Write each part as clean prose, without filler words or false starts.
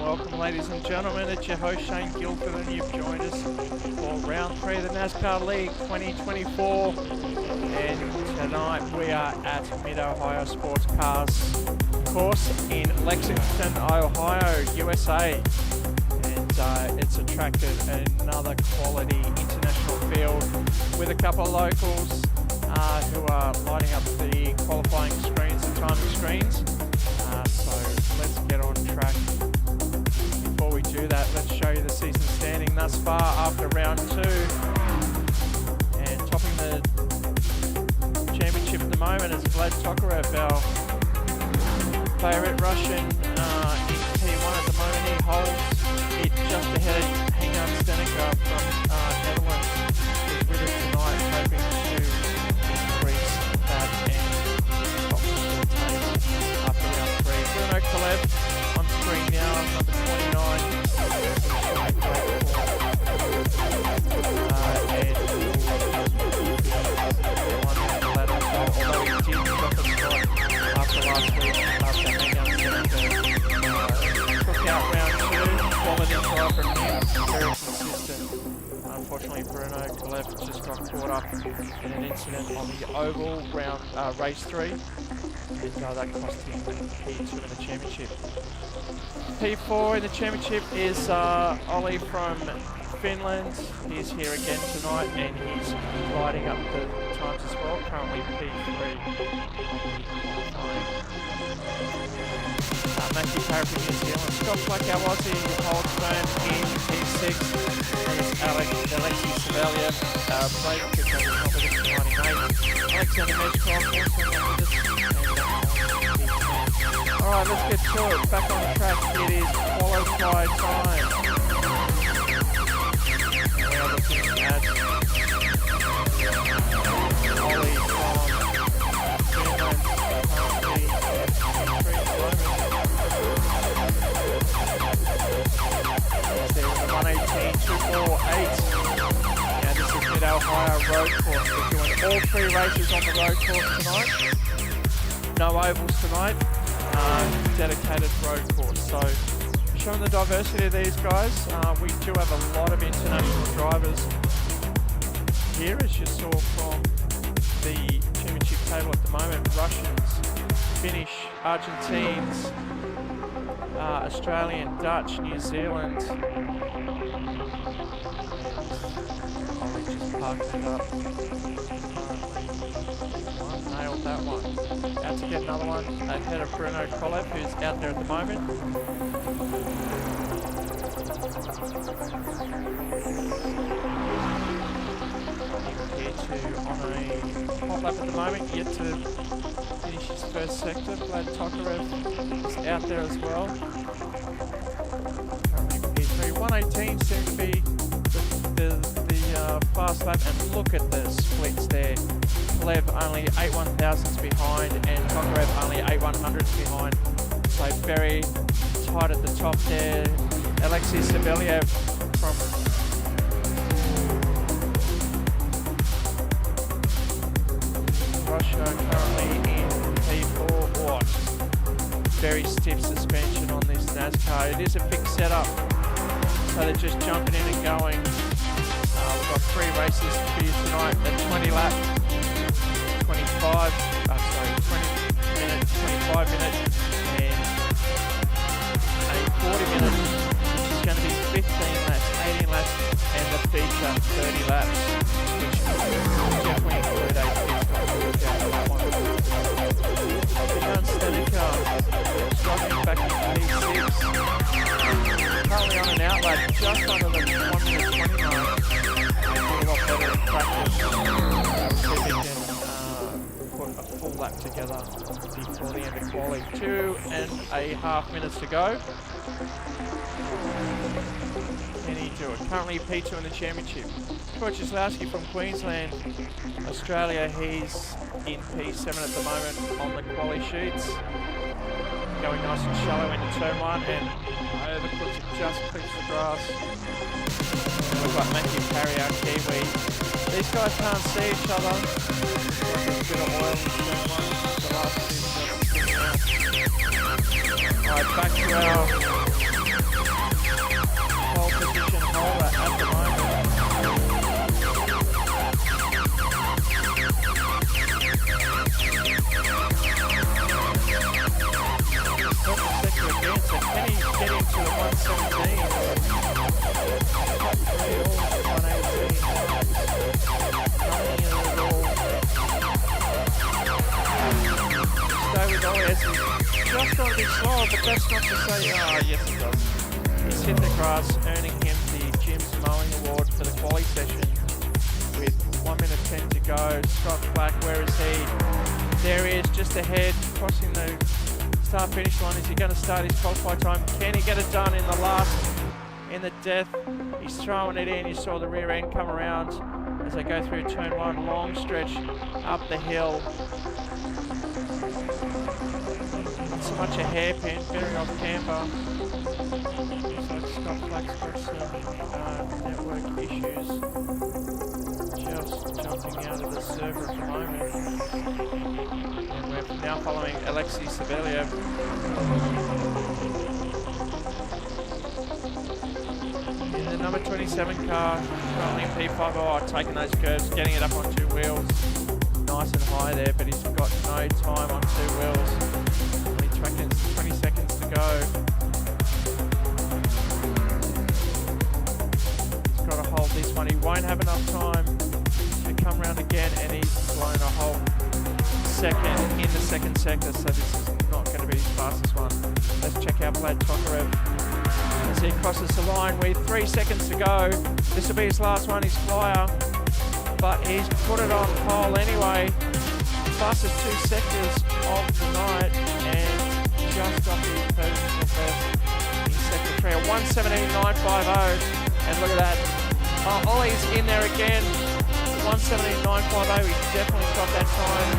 Welcome, ladies and gentlemen. It's your host, Shane Guilford, and you've joined us for round 3 of the NASCAR League 2024. And tonight we are at Mid-Ohio Sports Cars course in Lexington, Ohio, USA. And it's attracted another quality international field with a couple of locals who are lighting up the qualifying screens and timing screens. So let's get on track. Before we do that, let's show you the season standing thus far after round 2. And topping the championship at the moment is Vlad Tokarev, our favourite Russian in P1 at the moment. He holds it just ahead of Hengan Stenica from Netherlands, who's with us tonight, hoping to increase that and top the table after round 3. Bruno Kolev on screen now, number 29. Although he did drop a spot after last week, after Hengan Stenica took out round 2, quality drive from him, very consistent. Unfortunately, Bruno Kolev just got caught up in an incident on the oval round race 3, and that cost him P2 in the championship. P4 in the championship is Ollie from Finland. He's here again tonight, and he's lighting up the times as well. Currently P3 Matthew Parry from New Zealand. Scott Flack, our Aussie, holds firm in P6. There's Alexei Savelia, played because he was not with us in 98. Alexander Meshkov, also not with us. Alright, let's get to it. Back on track, it is qualify time. We are looking at Ollie from Finland, currently there was a 118.248. Now this is Mid-Ohio Road Course. We're doing all 3 races on the road course tonight. No ovals tonight. Dedicated road course. So showing the diversity of these guys. We do have a lot of international drivers here, as you saw from the championship table at the moment. Russians, Finnish, Argentines, Australian, Dutch, New Zealand. Ollie just parked it up. Nailed that one. Out to get another one ahead of Bruno Kolev, who's out there at the moment. Here to on a hot lap at the moment, yet to finish his first sector. Vlad Tokarev is out there as well. Currently P3. 118 seems to be the fast lap, and look at the splits there. Kolev only 8 1,000s behind, and Tokarev only 8 100s behind. So very tight at the top there. Alexei Saveliev from Russia, currently in P4. Oh, very stiff suspension on this NASCAR. It is a fixed setup, so they're just jumping in and going. We've got 3 races for you tonight at 20 lap, 20 minutes, 25 minutes, and a 40 minutes, which is going to be 15 laps, 18 laps, and the feature 30 laps, which will definitely include a pit stop to work out that one. Hengan Stenica, struggling back in P6, currently on an outlap just under the 1 minute 20 mark. A lot better in practice. See if he can put a full lap together before the end of quali. 2.5 minutes to go. Can he do it? Currently P2 in the championship. Wojciechowski from Queensland, Australia. He's in P7 at the moment on the quali sheets. Going nice and shallow into turn 1, and overcuts it, just clips the grass. Look like Matthew Parry, our Kiwi. These guys can't see each other. There's a bit of oil in turn 1. The last 2 shots. Alright, back to our pole position holder at the moment. Sector again, so Kenny getting to the 117. Top 3 all 118. Nothing in it at all. Stay with Ollie as he's just got a bit slower, but that's not to say, yes it does. He's hit the grass, earning him the Jim's Mowing Award for the quali session with 1 minute 10 to go. Scott Black, where is he? There he is, just ahead, crossing the start finish line. Is he going to start his qualify time? Can he get it done in the death? He's throwing it in. You saw the rear end come around as they go through turn 1, long stretch up the hill. Not so much a hairpin, very off camber. So Scott Black's got some network issues. Just jumping out of the server at the moment. And we're now following Alexei Savelyev. In the number 27 car, rolling P5, taking those curves, getting it up on 2 wheels. Nice and high there, but he's got no time on 2 wheels. Only 20 seconds to go. He's got to hold this one. He won't have enough time to come round again, and he's blown a whole second in the second sector, so this is not going to be his fastest one. Let's check out Vlad Tokarev as he crosses the line with 3 seconds to go. This will be his last one, his flyer, but he's put it on pole anyway. Fastest 2 sectors of the night, and just up his personal best in sector 3, a 1:17.950, and look at that. Ollie's in there again, 1:17.950, he's definitely got that time.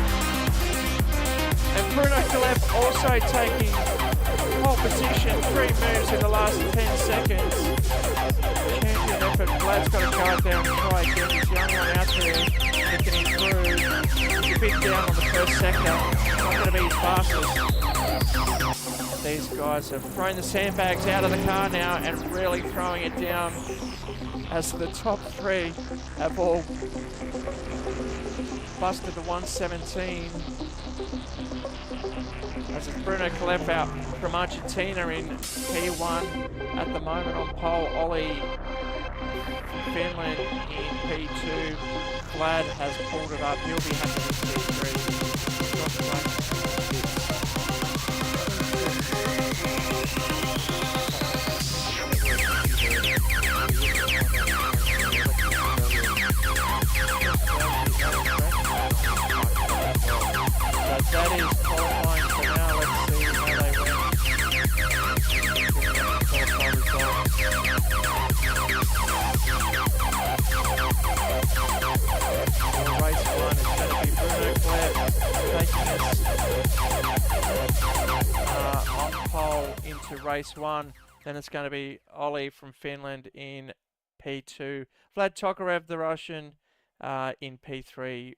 And Bruno Kalev also taking pole position, 3 moves in the last 10 seconds. Champion effort. Vlad's got to go out there and try again. He's the only one out there picking him through. He's a bit down on the first sector. Not going to be his fastest. These guys have thrown the sandbags out of the car now and really throwing it down, as the top 3 have all busted the 1:17. As it's Bruno Kalev out from Argentina in P1 at the moment on pole. Ollie from Finland in P2. Vlad has pulled it up. He'll be happy with P3. That is qualifying for now. Let's see how they went. Qualify results. Race 1 is going to be Bruno Kalev taking us on pole into race 1. Then it's going to be Ollie from Finland in P2. Vlad Tokarev, the Russian, in P3.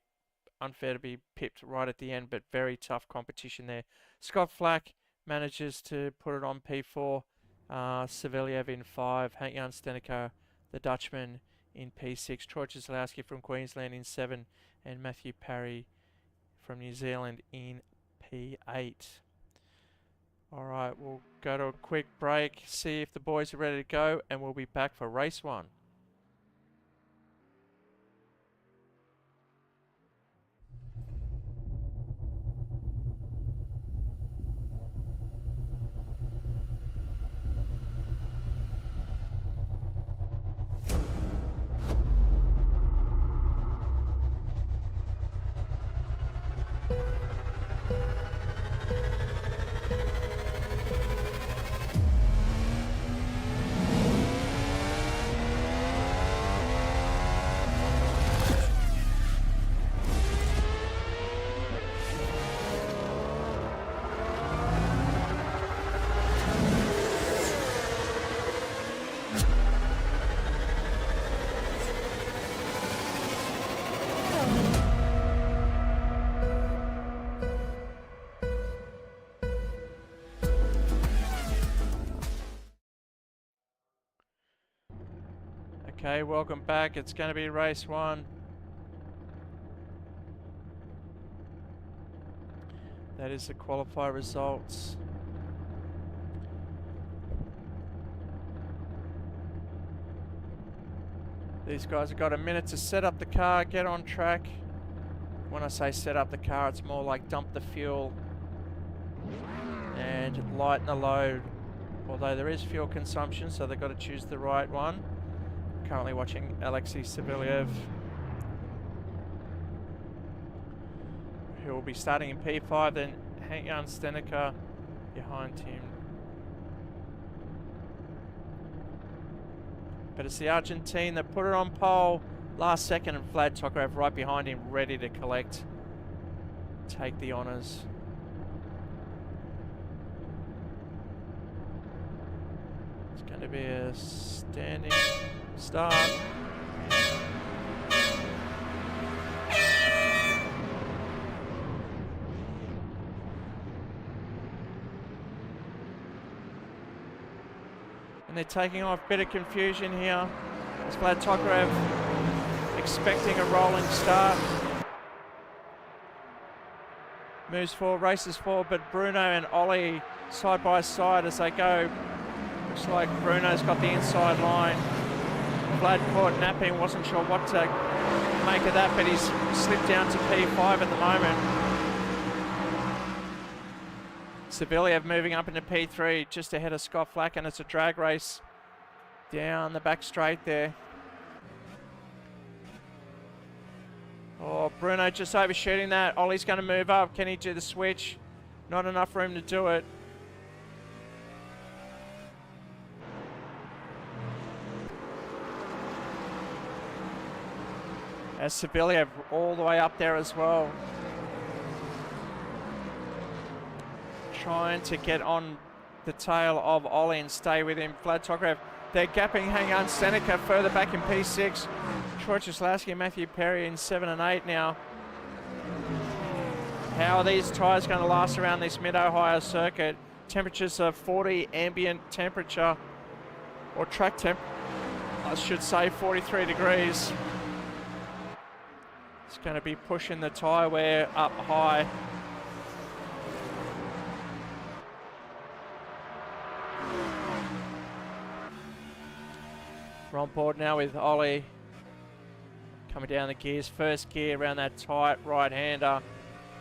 Unfair to be pipped right at the end, but very tough competition there. Scott Flack manages to put it on P4. Savelyev in 5. Hank-Jan Steneker, the Dutchman, in P6. Troy Cieslowski from Queensland in 7. And Matthew Parry from New Zealand in P8. All right, we'll go to a quick break, see if the boys are ready to go, and we'll be back for race 1. Okay, welcome back. It's going to be race 1. That is the qualifier results. These guys have got a minute to set up the car, get on track. When I say set up the car, it's more like dump the fuel and lighten the load. Although there is fuel consumption, so they've got to choose the right one. Currently watching Alexei Saviliev, who will be starting in P5, then Jan Steneker behind him. But it's the Argentine that put it on pole last second, and Vlad Tokarev right behind him, ready to take the honours. It's going to be a standing start. And they're taking off. Bit of confusion here. It's Vlad Tokarev expecting a rolling start. Moves forward, races forward, but Bruno and Ollie side by side as they go. Looks like Bruno's got the inside line. Vlad caught napping, wasn't sure what to make of that, but he's slipped down to P5 at the moment. Saviliev moving up into P3, just ahead of Scott Flack, and it's a drag race down the back straight there. Oh, Bruno just overshooting that. Ollie's going to move up. Can he do the switch? Not enough room to do it. As Saviliev all the way up there as well. Trying to get on the tail of Ollie and stay with him. Vlad Tokarev, they're gapping Jan Steneker further back in P6. Troy Cieslawski and Matthew Perry in 7 and 8 now. How are these tyres going to last around this mid-Ohio circuit? Temperatures are 40 ambient temperature, or track temp, I should say 43 degrees. It's going to be pushing the tyre wear up high. We're on board now with Ollie coming down the gears. First gear around that tight right-hander.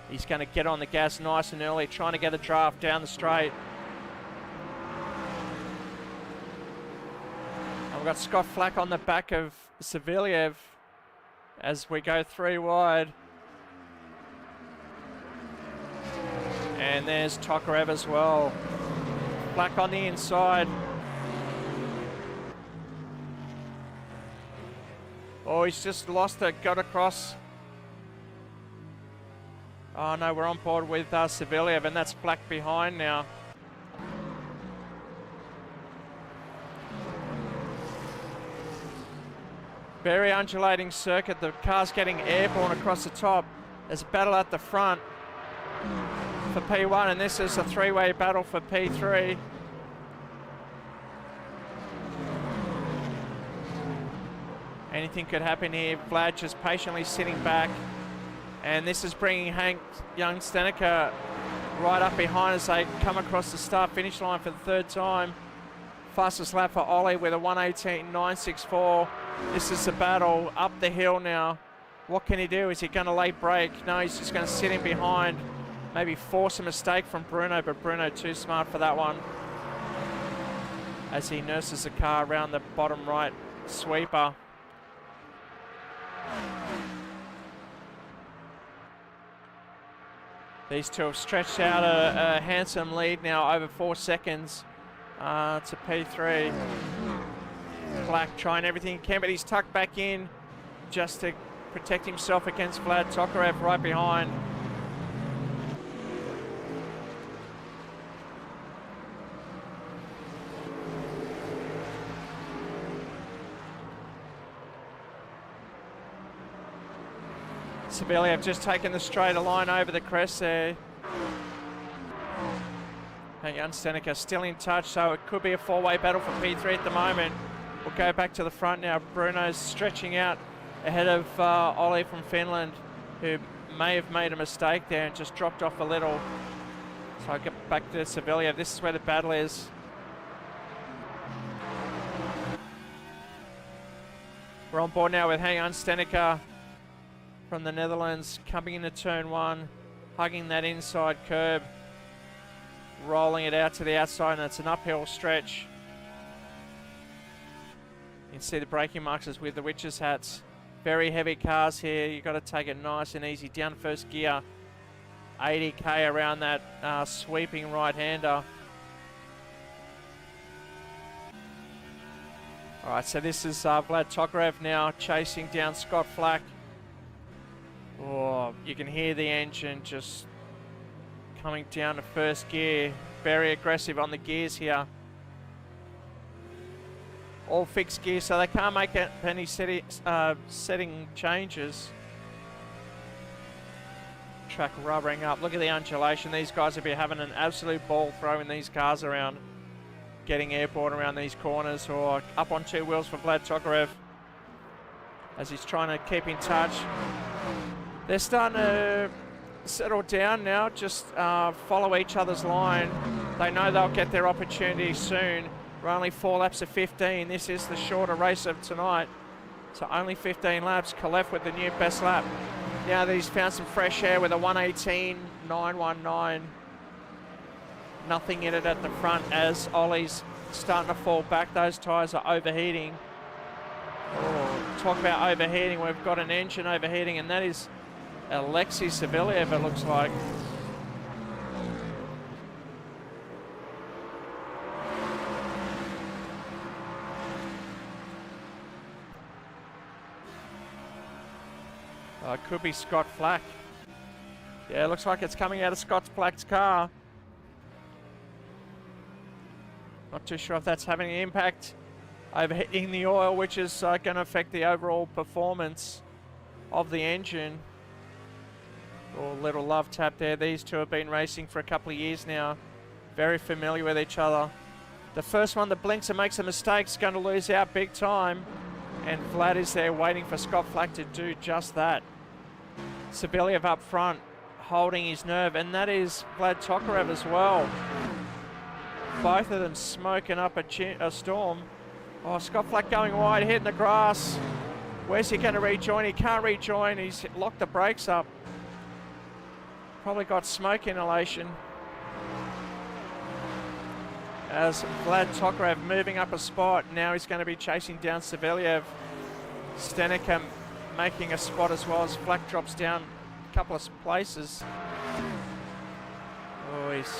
He's going to get on the gas nice and early, trying to get a draft down the straight. And we've got Scott Flack on the back of Saviliev as we go 3 wide. And there's Tokarev as well. Flack on the inside. Oh, he's just lost it, got across. Oh no, we're on board with Saviliev, and that's Flack behind now. Very undulating circuit, the car's getting airborne across the top. There's a battle at the front for P1, and this is a 3-way battle for P3. Anything could happen here. Vlad just patiently sitting back. And this is bringing Jan Steneker right up behind as they come across the start-finish line for the 3rd time. Fastest lap for Ollie with a 1:18.964. This is the battle up the hill now. What can he do? Is he going to late brake? No, he's just going to sit in behind. Maybe force a mistake from Bruno, but Bruno too smart for that one. As he nurses the car around the bottom right sweeper. These two have stretched out a handsome lead now, over 4 seconds to P3. Flack trying everything he can, but he's tucked back in just to protect himself against Vlad Tokarev right behind. Saviliev just taken the straighter line over the crest there. And Jan Steneker still in touch, so it could be a 4-way battle for P3 at the moment. We'll go back to the front now. Bruno's stretching out ahead of Ollie from Finland, who may have made a mistake there and just dropped off a little. So I'll get back to Sevilla. This is where the battle is. We're on board now with Hang On Stenica from the Netherlands, coming into turn 1, hugging that inside curb, rolling it out to the outside, and it's an uphill stretch. You can see the braking markers with the witches' hats. Very heavy cars here. You've got to take it nice and easy. Down first gear. 80k around that sweeping right-hander. All right, so this is Vlad Tokarev now chasing down Scott Flack. Oh, you can hear the engine just coming down to first gear. Very aggressive on the gears here. All fixed gear, so they can't make any setting changes. Track rubbering up. Look at the undulation. These guys will be having an absolute ball throwing these cars around, getting airborne around these corners, or up on two wheels for Vlad Tokarev as he's trying to keep in touch. They're starting to settle down now, just follow each other's line. They know they'll get their opportunity soon. We're only 4 laps of 15. This is the shorter race of tonight, so only 15 laps. Kalev with the new best lap. Now that he's found some fresh air with a 118.919. Nothing in it at the front as Ollie's starting to fall back. Those tyres are overheating. Oh, talk about overheating. We've got an engine overheating, and that is Alexei Savelyev, it looks like. It could be Scott Flack. Yeah, it looks like it's coming out of Scott Flack's car. Not too sure if that's having an impact. Overheating the oil, which is going to affect the overall performance of the engine. Oh, little love tap there. These two have been racing for a couple of years now. Very familiar with each other. The first one that blinks and makes a mistake is going to lose out big time. And Vlad is there waiting for Scott Flack to do just that. Savelyev up front, holding his nerve, and that is Vlad Tokarev as well. Both of them smoking up a storm. Oh, Scott Flack going wide, hitting the grass. Where's he going to rejoin? He can't rejoin. He's locked the brakes up. Probably got smoke inhalation. As Vlad Tokarev moving up a spot. Now he's going to be chasing down Savelyev. Stenica making a spot as well as Flack drops down a couple of places. Oh, he's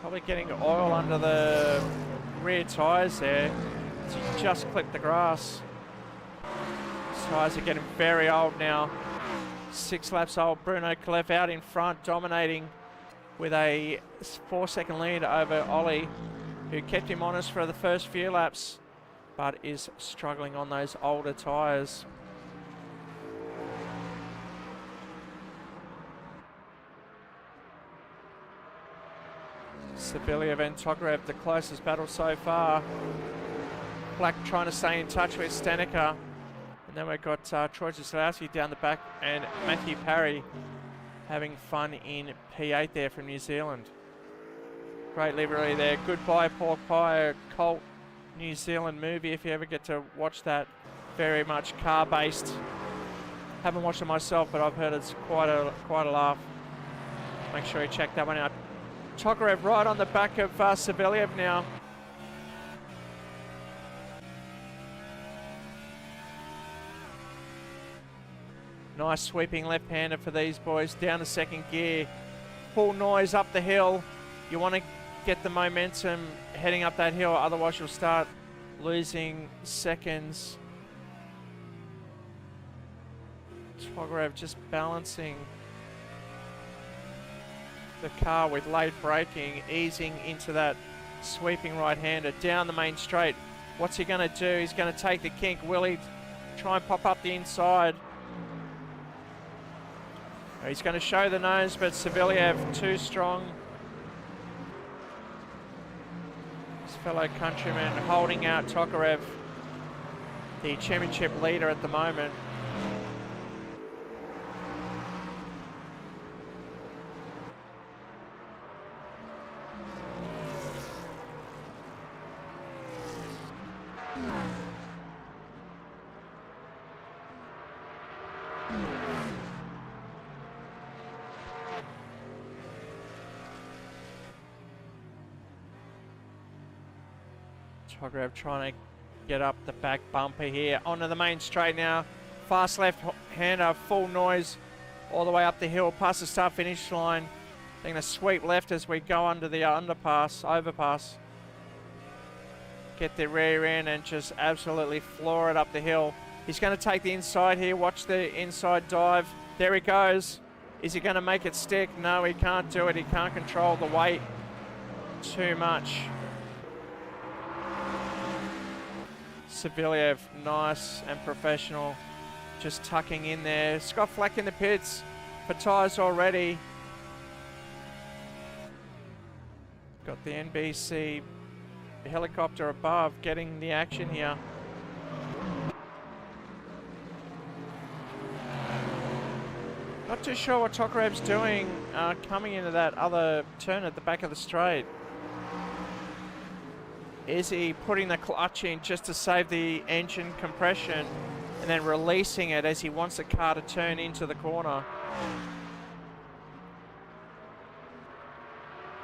probably getting oil under the rear tyres there. So he just clipped the grass. His tyres are getting very old now. 6 laps old. Bruno Kalev out in front, dominating with a 4-second lead over Ollie, who kept him honest for the first few laps, but is struggling on those older tyres. Savelyev and Tokarev, the closest battle so far. Black trying to stay in touch with Stenica. And then we've got Troy Zaslowski down the back and Matthew Parry having fun in P8 there from New Zealand. Great livery there. Goodbye Pork Pie, a cult New Zealand movie if you ever get to watch that. Very much car-based. Haven't watched it myself, but I've heard it's quite a laugh. Make sure you check that one out. Tokarev right on the back of Savelyev now. Nice sweeping left-hander for these boys. Down to second gear. Full noise up the hill. You want to get the momentum heading up that hill, otherwise you'll start losing seconds. Tokarev just balancing the car with late braking, easing into that sweeping right-hander down the main straight. What's he going to do? He's going to take the kink. Will he try and pop up the inside? He's going to show the nose, but Savelyev too strong. His fellow countryman holding out Tokarev, the championship leader at the moment. Tokarev trying to get up the back bumper here. Onto the main straight now. Fast left-hander, full noise all the way up the hill, past the start-finish line. They're going to sweep left as we go under the overpass. Get the rear end and just absolutely floor it up the hill. He's going to take the inside here. Watch the inside dive. There he goes. Is he going to make it stick? No, he can't do it. He can't control the weight too much. Saviliev, nice and professional, just tucking in there. Scott Flack in the pits for tyres already. Got the NBC helicopter above getting the action here. Not too sure what Tokarev's doing coming into that other turn at the back of the straight. Is he putting the clutch in just to save the engine compression and then releasing it as he wants the car to turn into the corner?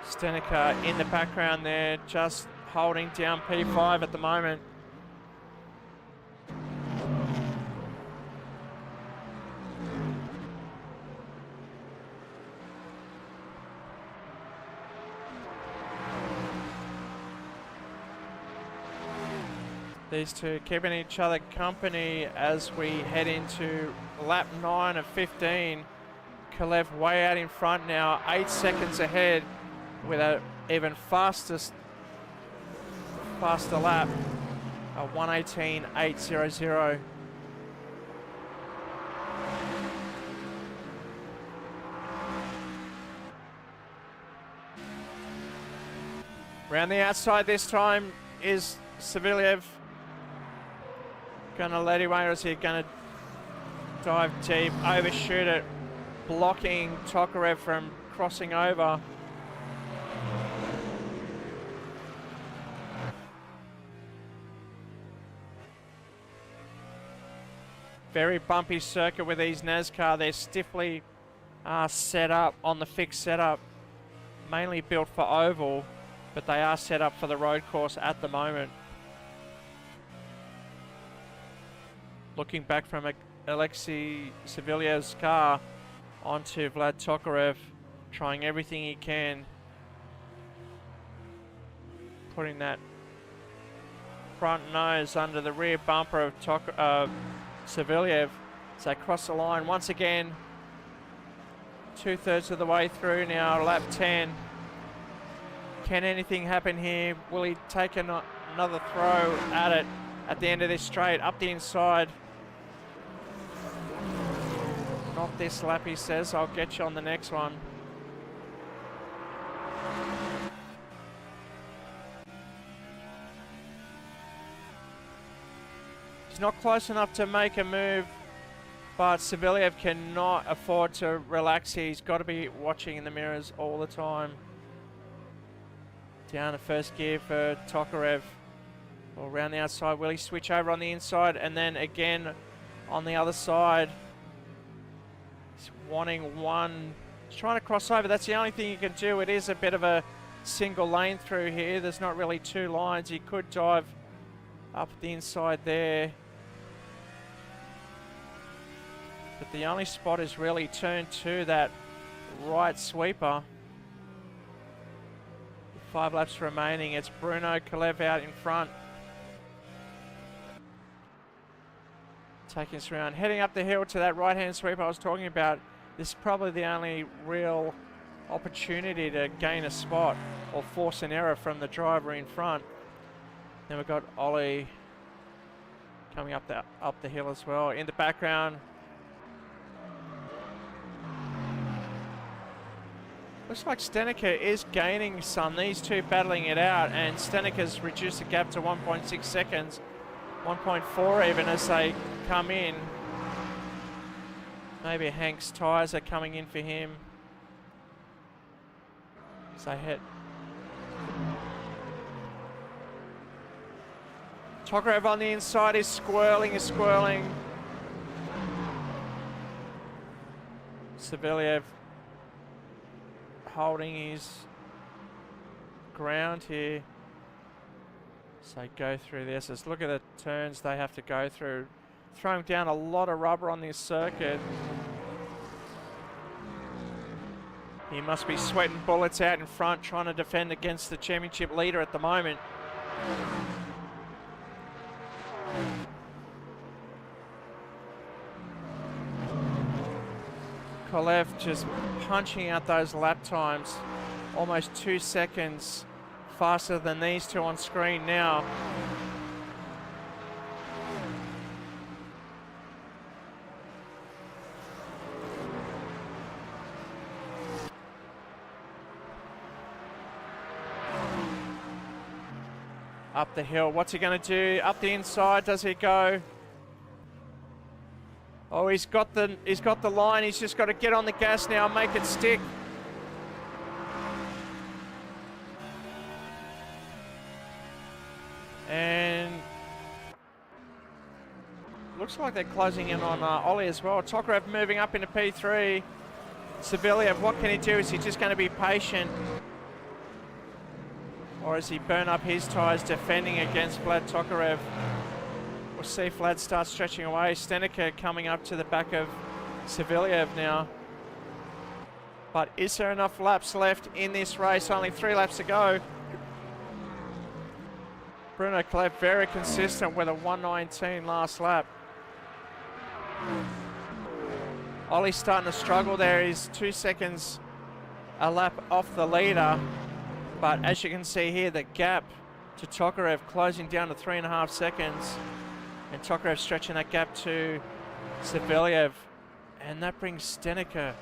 Stenica in the background there, just holding down P5 at the moment. These two keeping each other company as we head into lap 9 of 15. Kalev way out in front now, 8 seconds ahead with an even faster lap, a 1:18.800. Round the outside this time is Saviliev. Gonna let him away, or is he gonna dive deep, overshoot it, blocking Tokarev from crossing over? Very bumpy circuit with these NASCAR. They're stiffly set up on the fixed setup, mainly built for oval, but they are set up for the road course at the moment. Looking back from Alexei Saviliev's car onto Vlad Tokarev, trying everything he can, putting that front nose under the rear bumper of Saviliev. So cross the line once again, 2/3 of the way through now, lap 10. Can anything happen here? Will he take another throw at it at the end of this straight, up the inside? Not this lap, he says. I'll get you on the next one. He's not close enough to make a move, but Saviliev cannot afford to relax here. He's got to be watching in the mirrors all the time. Down to first gear for Tokarev. Or around the outside. Will he switch over on the inside and then again on the other side? He's wanting one. He's trying to cross over. That's the only thing you can do. It is a bit of a single lane through here. There's not really two lines. He could dive up the inside there. But the only spot is really turn 2, that right sweeper. 5 laps remaining. It's Bruno Kalev out in front. Taking us around, heading up the hill to that right-hand sweep I was talking about. This is probably the only real opportunity to gain a spot or force an error from the driver in front. Then we've got Ollie coming up the hill as well. In the background, Looks like Steneker is gaining some. These two battling it out, and Steneker's reduced the gap to 1.6 seconds. 1.4 even as they come in. Maybe Hank's tyres are coming in for him. As they hit. Tokarev on the inside is squirreling, Savelyev holding his ground here. So go through this. Let's look at the turns they have to go through. Throwing down a lot of rubber on this circuit. He must be sweating bullets out in front, trying to defend against the championship leader at the moment. Kolev just punching out those lap times. Almost 2 seconds faster than these two on screen now. Up the hill, what's he going to do? Up the inside, does he go? Oh, he's got the line. He's just got to get on the gas now and make it stick. And looks like they're closing in on Ollie as well. Tokarev moving up into P3. Savelyev, what can he do? Is he just going to be patient? Or is he burn up his tyres defending against Vlad Tokarev? We'll see if Vlad starts stretching away. Steneker coming up to the back of Savelyev now. But is there enough laps left in this race? Only 3 laps to go. Bruno Kolev very consistent with a 1:19 last lap. Ollie's starting to struggle there. He's 2 seconds a lap off the leader. But as you can see here, the gap to Tokarev closing down to 3.5 seconds. And Tokarev stretching that gap to Savelyev. And that brings Steneker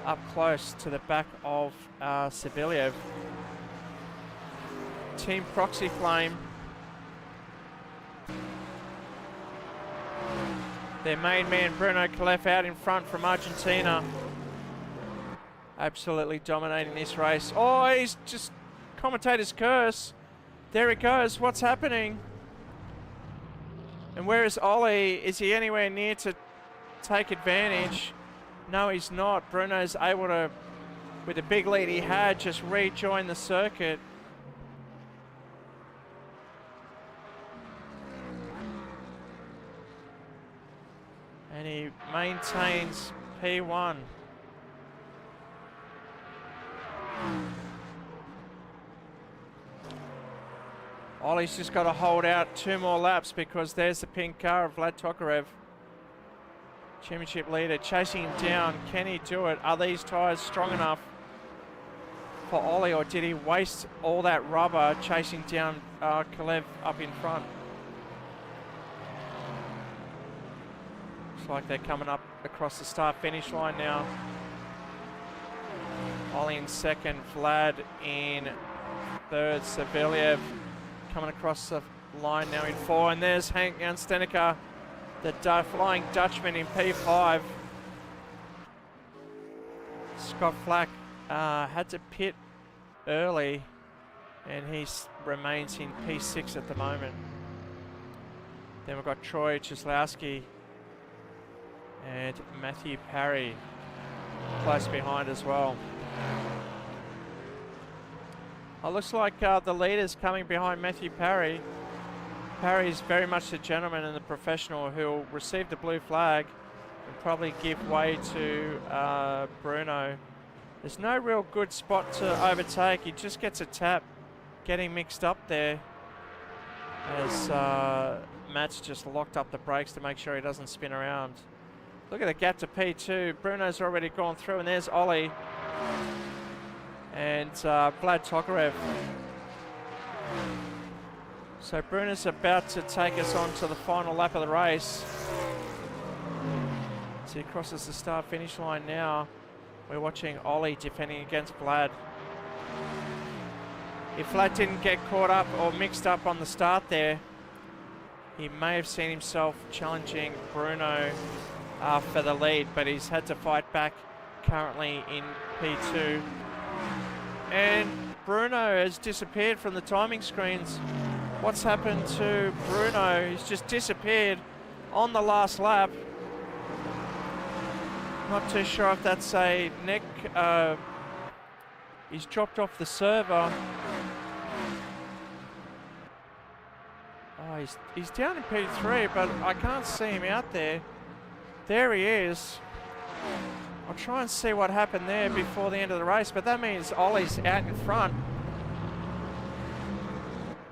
up close to the back of Savelyev. Team Proxy Flame. Their main man Bruno Kolev out in front from Argentina. Absolutely dominating this race. Oh, he's just commentator's curse. There it goes. What's happening? And where is Ollie? Is he anywhere near to take advantage? No, he's not. Bruno's able to, with the big lead he had, just rejoin the circuit. And he maintains P1. Ollie's just got to hold out 2 more laps because there's the pink car of Vlad Tokarev. Championship leader chasing him down. Can he do it? Are these tyres strong enough for Ollie, or did he waste all that rubber chasing down Kolev up in front? Looks like they're coming up across the start-finish line now. Ollie in second, Vlad in third, Savelyev coming across the line now in 4, and there's Hank and Steneker, the Flying Dutchman in P5. Scott Flack had to pit early, and he remains in P6 at the moment. Then we've got Troy Cieslowski and Matthew Parry close behind as well. It looks like the leader's coming behind Matthew Parry. Parry's very much the gentleman and the professional who'll receive the blue flag and probably give way to Bruno. There's no real good spot to overtake. He just gets a tap, getting mixed up there as Matt's just locked up the brakes to make sure he doesn't spin around. Look at the gap to P2. Bruno's already gone through, and there's Ollie. And Vlad Tokarev. So Bruno's about to take us on to the final lap of the race. So he crosses the start-finish line now. We're watching Ollie defending against Vlad. If Vlad didn't get caught up or mixed up on the start there, he may have seen himself challenging Bruno for the lead, but he's had to fight back currently in P2. And Bruno has disappeared from the timing screens. What's happened to Bruno? He's just disappeared on the last lap. Not too sure if that's a neck. He's dropped off the server. Oh, he's down in P3, but I can't see him out there. There he is. I'll try and see what happened there before the end of the race, but that means Ollie's out in front.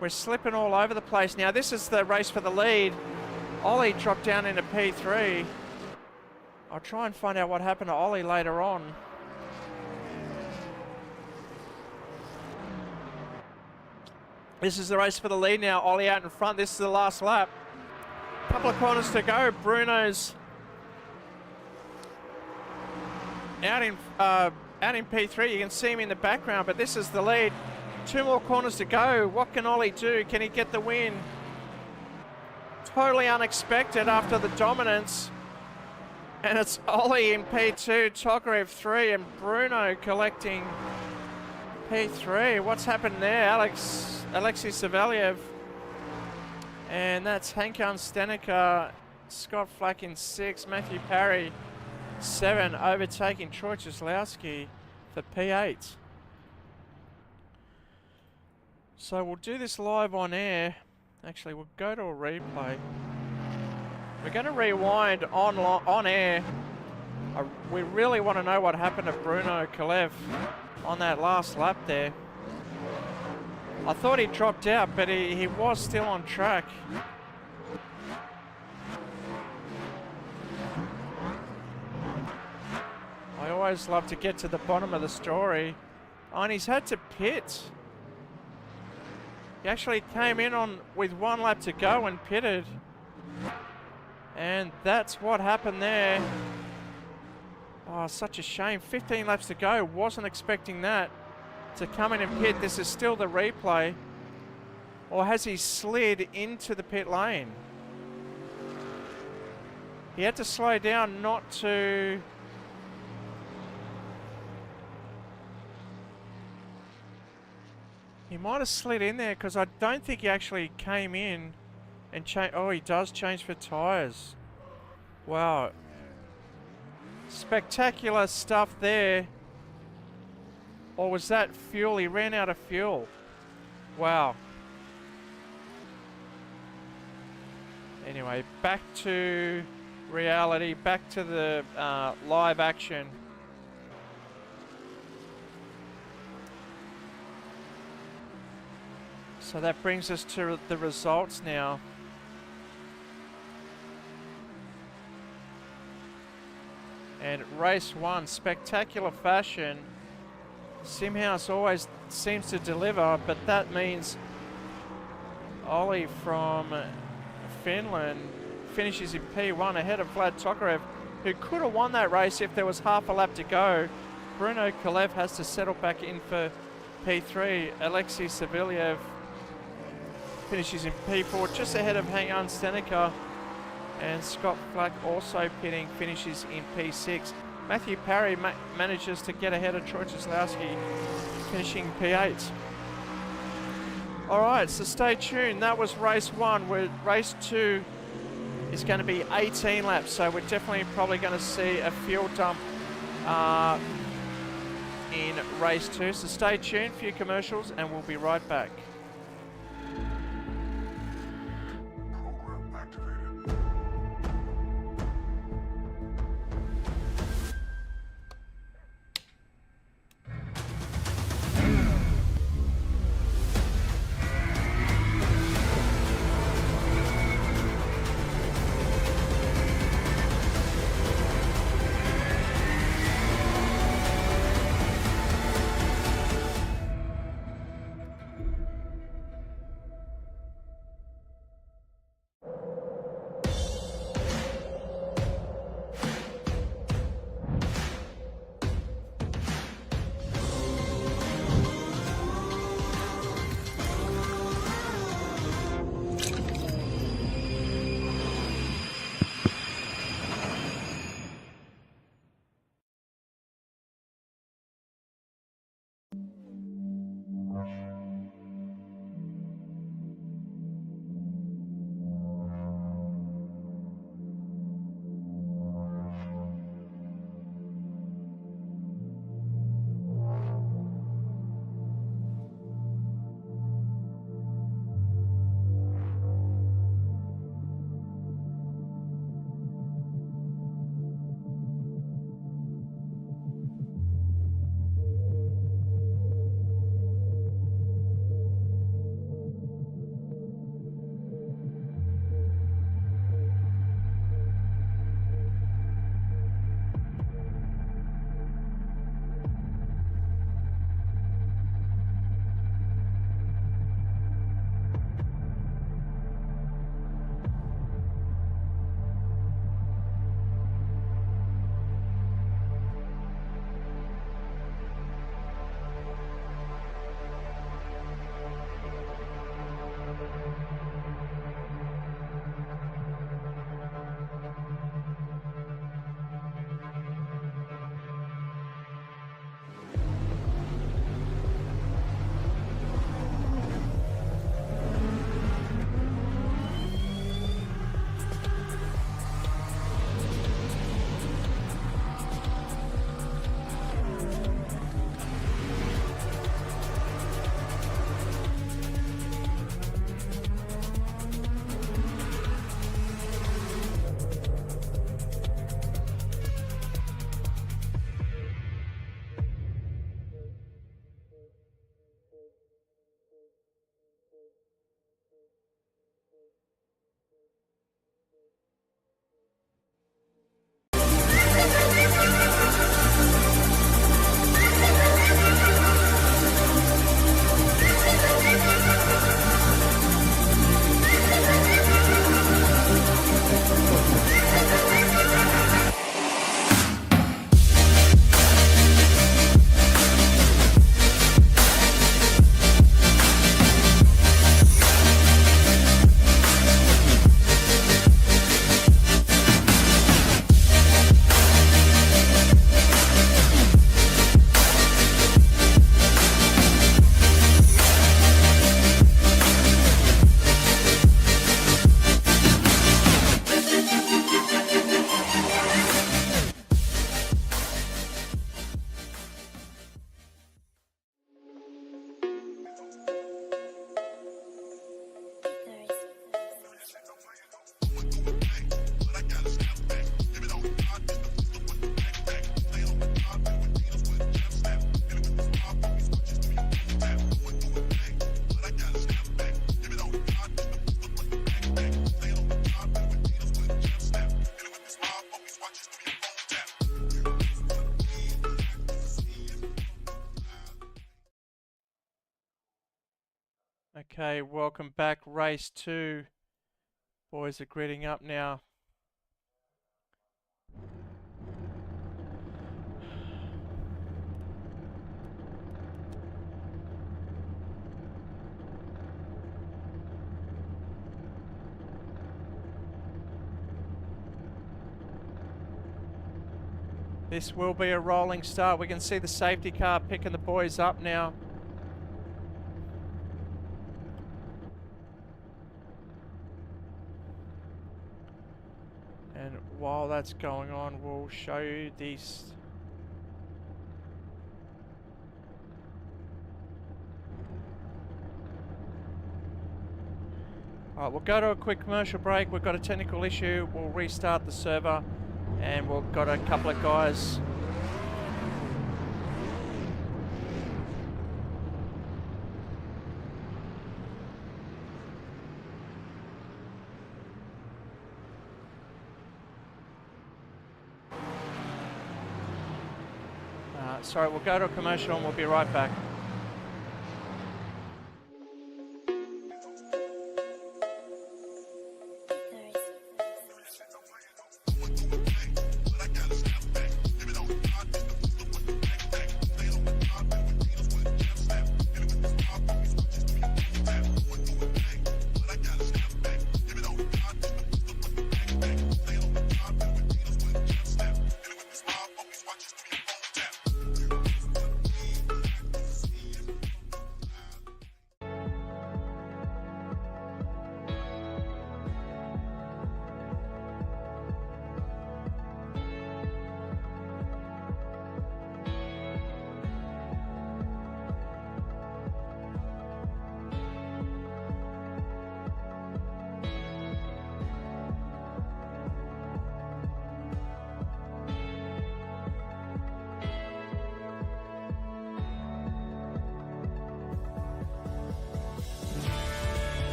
We're slipping all over the place now. This is the race for the lead. Ollie dropped down into P3. I'll try and find out what happened to Ollie later on. This is the race for the lead now. Ollie out in front. This is the last lap. Couple of corners to go. Bruno's out in P3. You can see him in the background, but this is the lead. 2 more corners to go. What can Ollie do? Can he get the win? Totally unexpected after the dominance. And it's Ollie in P2, Tokarev 3, and Bruno collecting P3. What's happened there? Alexei Savelyev. And that's Hankan Stenica, Scott Flack in 6, Matthew Parry 7, overtaking Troy Cieslawski for P8. So we'll do this live on air. Actually, we'll go to a replay. We're going to rewind on air. We really want to know what happened to Bruno Kalev on that last lap there. I thought he dropped out, but he was still on track. I always love to get to the bottom of the story. Oh, and he's had to pit. He actually came in with 1 lap to go and pitted. And that's what happened there. Oh, such a shame. 15 laps to go. Wasn't expecting that to come in and pit. This is still the replay. Or has he slid into the pit lane? He had to slow down not to... He might have slid in there because I don't think he actually came in and changed. Oh, he does change for tyres. Wow. Spectacular stuff there. Or was that fuel? He ran out of fuel. Wow. Anyway, back to reality, back to the live action. So that brings us to the results now. And race 1, spectacular fashion. SimHaus always seems to deliver, but that means Ollie from Finland finishes in P1 ahead of Vlad Tokarev, who could have won that race if there was half a lap to go. Bruno Kalev has to settle back in for P3. Alexei Savelyev finishes in P4, just ahead of Hankan Stenica. And Scott Flack also pitting, finishes in P6. Matthew Parry manages to get ahead of Troy Cieslawski, finishing P8. All right, so stay tuned. That was race 1. Race 2 is going to be 18 laps, so we're definitely probably going to see a fuel dump in race 2. So stay tuned for your commercials, and we'll be right back. Okay, welcome back. Race 2. Boys are gridding up now. This will be a rolling start. We can see the safety car picking the boys up now. And while that's going on, we'll show you these. Alright, we'll go to a quick commercial break. We've got a technical issue. We'll restart the server and we've got a couple of guys. Sorry, we'll go to a commercial and we'll be right back.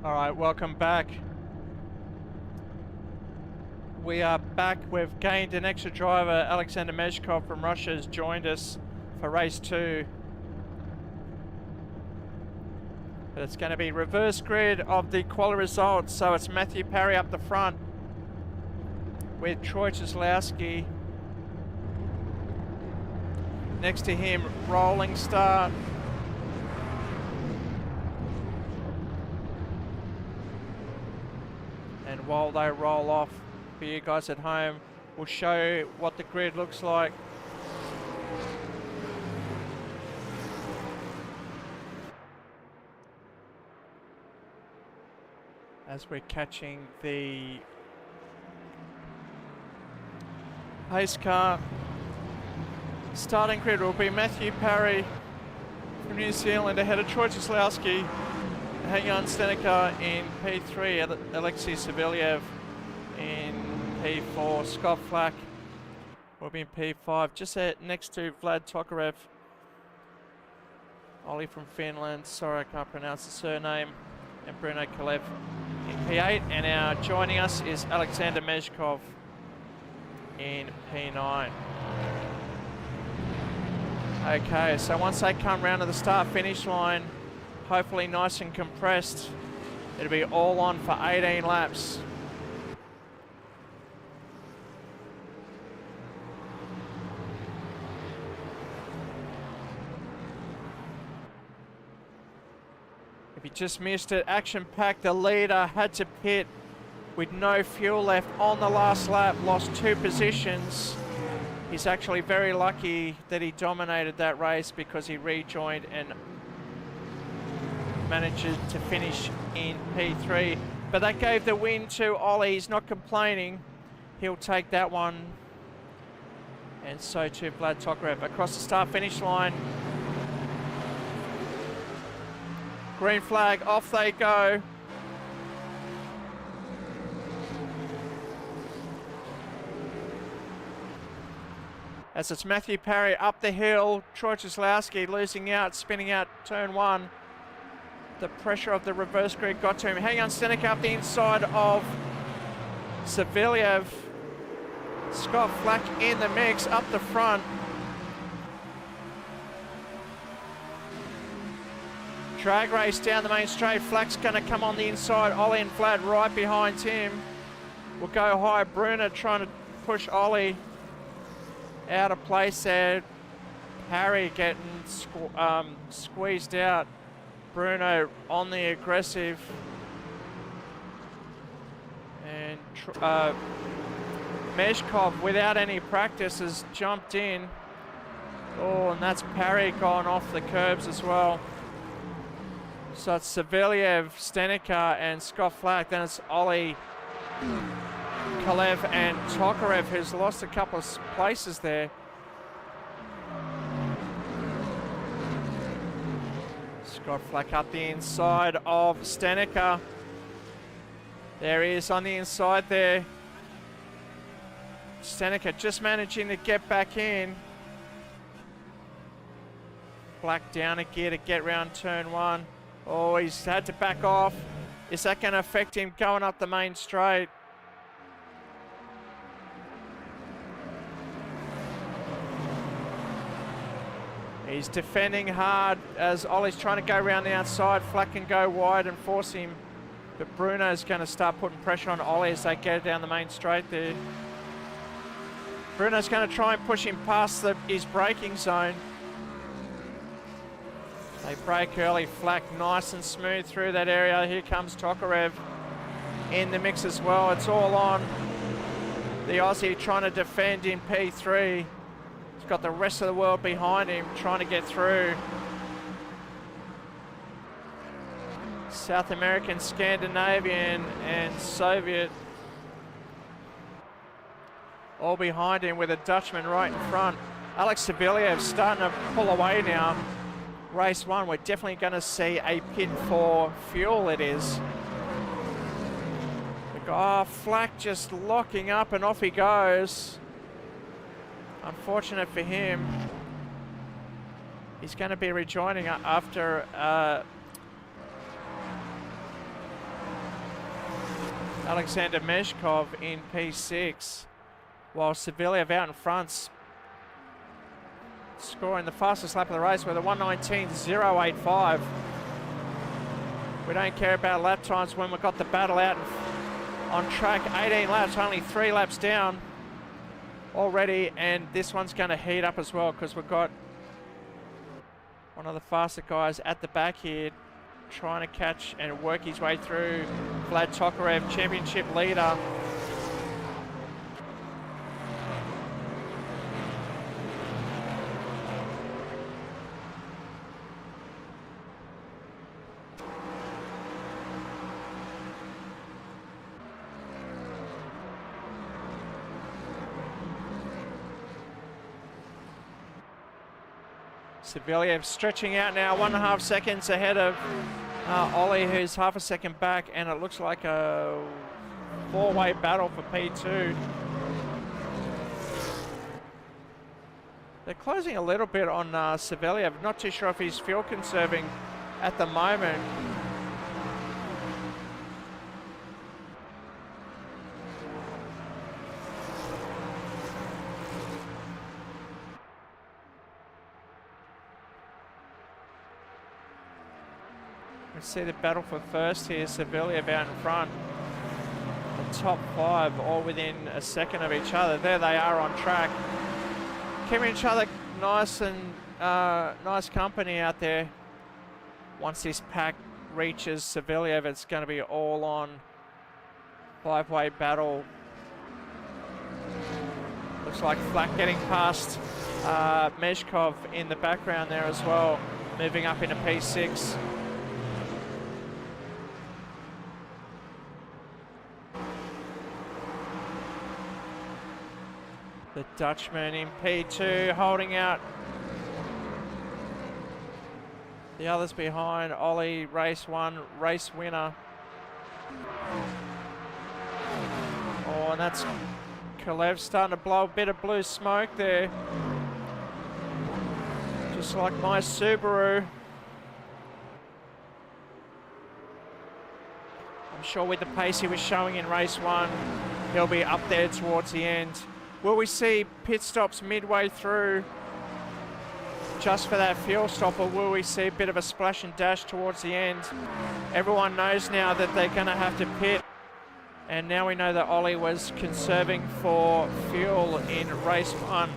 Alright, welcome back. We are back. We've gained an extra driver. Alexander Mezhkov from Russia has joined us for race 2. But it's going to be reverse grid of the quali results. So it's Matthew Parry up the front with Troy Cieslowski. Next to him, rolling start. And while they roll off, for you guys at home, we'll show you what the grid looks like. As we're catching the pace car. Starting grid will be Matthew Parry from New Zealand ahead of Troy Cieslewski, Hang-On Stenica in P3, Alexei Savelyev in P4, Scott Flack will be in P5, just next to Vlad Tokarev. Ollie from Finland, sorry I can't pronounce the surname, and Bruno Kalev in P8, and now joining us is Alexander Mezhkov in P9. Okay, so once they come round to the start-finish line, hopefully nice and compressed, it'll be all on for 18 laps. If you just missed it, action-packed, the leader had to pit with no fuel left on the last lap, lost 2 positions. He's actually very lucky that he dominated that race because he rejoined and managed to finish in P3. But that gave the win to Ollie. He's not complaining. He'll take that one. And so too Vlad Tokarev. Across the start-finish line. Green flag, off they go. As it's Matthew Parry up the hill, Troy Cieslewski losing out, spinning out turn 1. The pressure of the reverse grid got to him. Hang-On Stenica up the inside of Savelyev. Scott Flack in the mix, up the front. Drag race down the main straight. Flack's going to come on the inside. Ollie and Vlad right behind him. Will go high. Bruno trying to push Ollie out of place there. Parry getting squeezed out. Bruno on the aggressive. And Mezhkov, without any practice, has jumped in. Oh, and that's Parry gone off the curbs as well. So it's Savelyev, Stenica, and Scott Flack. Then it's Ollie, Kalev, and Tokarev, who's lost a couple of places there. Scott Flack up the inside of Stenica. There he is on the inside there. Stenica just managing to get back in. Flack down a gear to get round turn 1. Oh, he's had to back off. Is that going to affect him going up the main straight? He's defending hard as Ollie's trying to go around the outside. Flack can go wide and force him. But Bruno's going to start putting pressure on Ollie as they get down the main straight there. Bruno's going to try and push him past his braking zone. They brake early. Flack nice and smooth through that area. Here comes Tokarev in the mix as well. It's all on. The Aussie trying to defend in P3. He's got the rest of the world behind him trying to get through. South American, Scandinavian, and Soviet all behind him with a Dutchman right in front. Alex Savelyev starting to pull away now. Race 1, we're definitely going to see a pit for fuel, it is. Oh, Flack just locking up and off he goes. Unfortunate for him. He's going to be rejoining after Alexander Mezhkov in P6, while Savelyev out in front, scoring the fastest lap of the race with a 1:19.085. We don't care about lap times when we've got the battle out on track. 18 laps, only 3 laps down already, and this one's going to heat up as well because we've got one of the faster guys at the back here trying to catch and work his way through. Vlad Tokarev, championship leader. Savelyev stretching out now, 1.5 seconds ahead of Ollie, who's half a second back, and it looks like a four-way battle for P2. They're closing a little bit on Savelyev. Not too sure if he's fuel conserving at the moment. We see the battle for first here. Savelyev out in front. The top five all within a second of each other. There they are on track. Keeping each other nice and nice company out there. Once this pack reaches Savelyev, it's going to be all on five-way battle. Looks like Flack getting past Meshkov in the background there as well, moving up into P6. The Dutchman in P2 holding out. The others behind. Ollie, race one, race winner. Oh, and that's Kalev starting to blow a bit of blue smoke there. Just like my Subaru. I'm sure with the pace he was showing in race one, he'll be up there towards the end. Will we see pit stops midway through just for that fuel stop, or will we see a bit of a splash and dash towards the end? Everyone knows now that they're going to have to pit, and now we know that Ollie was conserving for fuel in race one.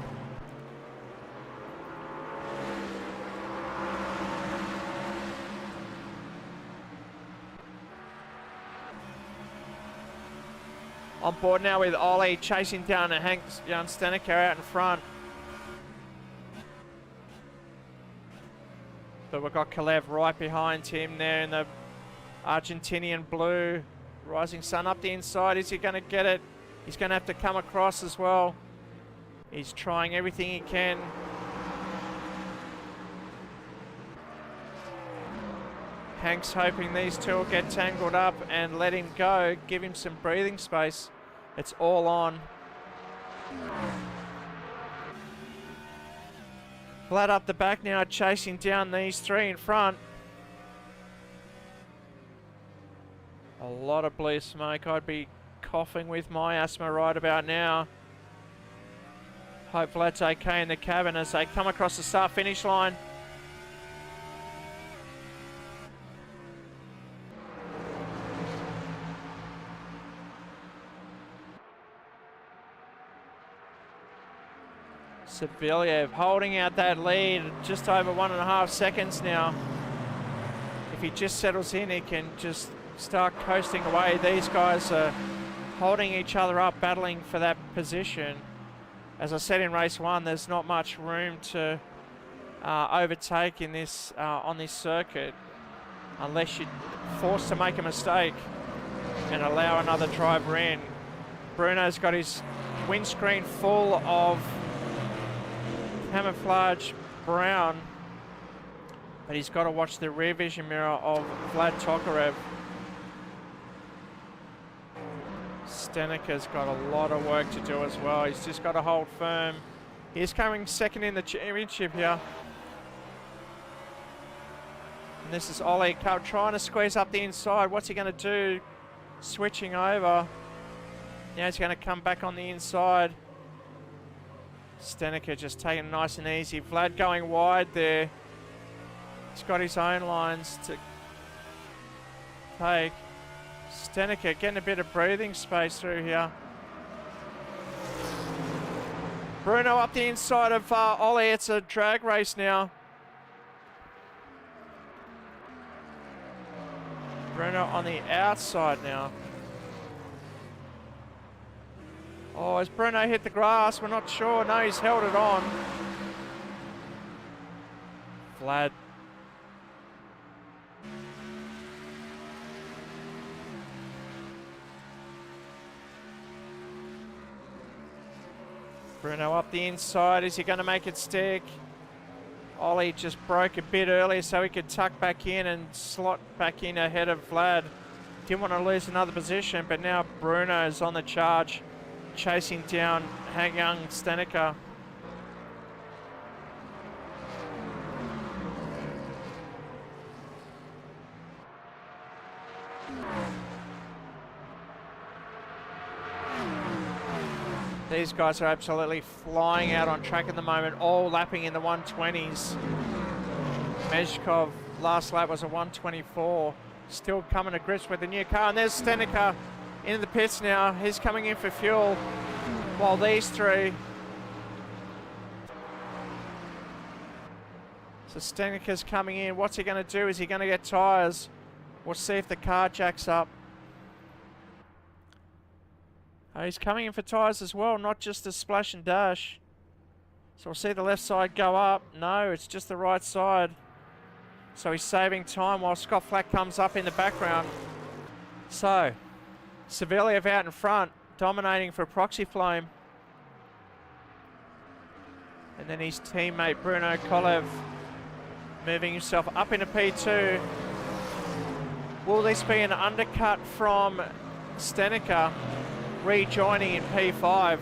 On board now with Ollie chasing down and Hank Steneker out in front. But we've got Kalev right behind him there in the Argentinian blue. Rising Sun up the inside. Is he going to get it? He's going to have to come across as well. He's trying everything he can. Hank's hoping these two will get tangled up and let him go, give him some breathing space. It's all on. Vlad up the back now, chasing down these three in front. A lot of blue smoke. I'd be coughing with my asthma right about now. Hope Vlad's okay in the cabin as they come across the start-finish line. Savelyev holding out that lead, just over 1.5 seconds now. If he just settles in, he can just start coasting away. These guys are holding each other up, battling for that position. As I said in race one, there's not much room to overtake in this on this circuit, unless you're forced to make a mistake and allow another driver in. Bruno's got his windscreen full of camouflage brown, but he's got to watch the rear vision mirror of Vlad Tokarev. Steneker's got a lot of work to do as well. He's just got to hold firm. He's coming second in the championship here. And this is Ollie trying to squeeze up the inside. What's he going to do? Switching over. Now he's going to come back on the inside. Steneker just taking it nice and easy. Vlad going wide there. He's got his own lines to take. Steneker getting a bit of breathing space through here. Bruno up the inside of Ollie. It's a drag race now. Bruno on the outside now. Oh, has Bruno hit the grass? We're not sure. No, he's held it on. Vlad. Bruno up the inside. Is he going to make it stick? Ollie just broke a bit earlier so he could tuck back in and slot back in ahead of Vlad. Didn't want to lose another position, but now Bruno's on the charge, chasing down young Stenica. These guys are absolutely flying out on track at the moment, all lapping in the 120s. Mezhkov, last lap was a 124. Still coming to grips with the new car. And there's Stenica into the pits now. He's coming in for fuel. While these three. So Stenica's coming in. What's he going to do? Is he going to get tyres? We'll see if the car jacks up. He's coming in for tyres as well, not just a splash and dash. So we'll see the left side go up. No, it's just the right side. So he's saving time while Scott Flack comes up in the background. So, Savelyev out in front, dominating for Proxy Flame. And then his teammate Bruno Kolev moving himself up into P2. Will this be an undercut from Stenica? Rejoining in P5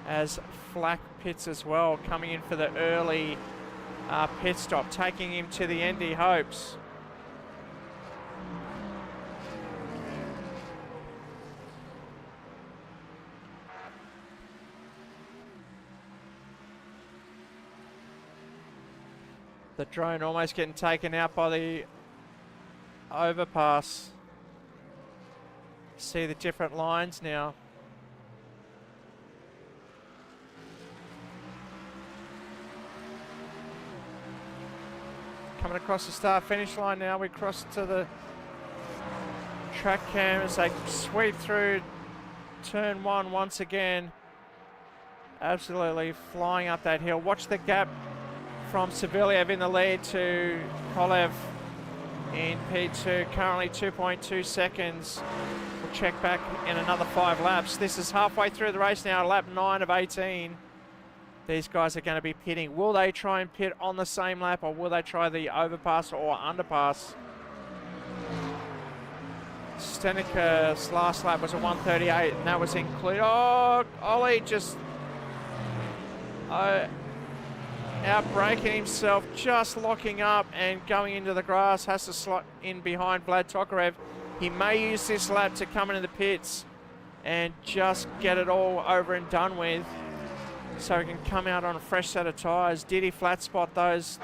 as Flack pits as well, coming in for the early pit stop, taking him to the end he hopes. The drone almost getting taken out by the overpass. See the different lines now. Coming across the start finish line now, we cross to the track cam as they sweep through turn one once again. Absolutely flying up that hill. Watch the gap from Savelyev in the lead to Kolev in P2, currently 2.2 seconds. We'll check back in another 5 laps. This is halfway through the race now, lap 9 of 18. These guys are going to be pitting. Will they try and pit on the same lap, or will they try the overpass or underpass? Stenica's last lap was a 138, and that was included. Oh, Ollie just outbraking himself, just locking up and going into the grass. Has to slot in behind Vlad Tokarev. He may use this lap to come into the pits and just get it all over and done with, so he can come out on a fresh set of tyres. Did he flat spot those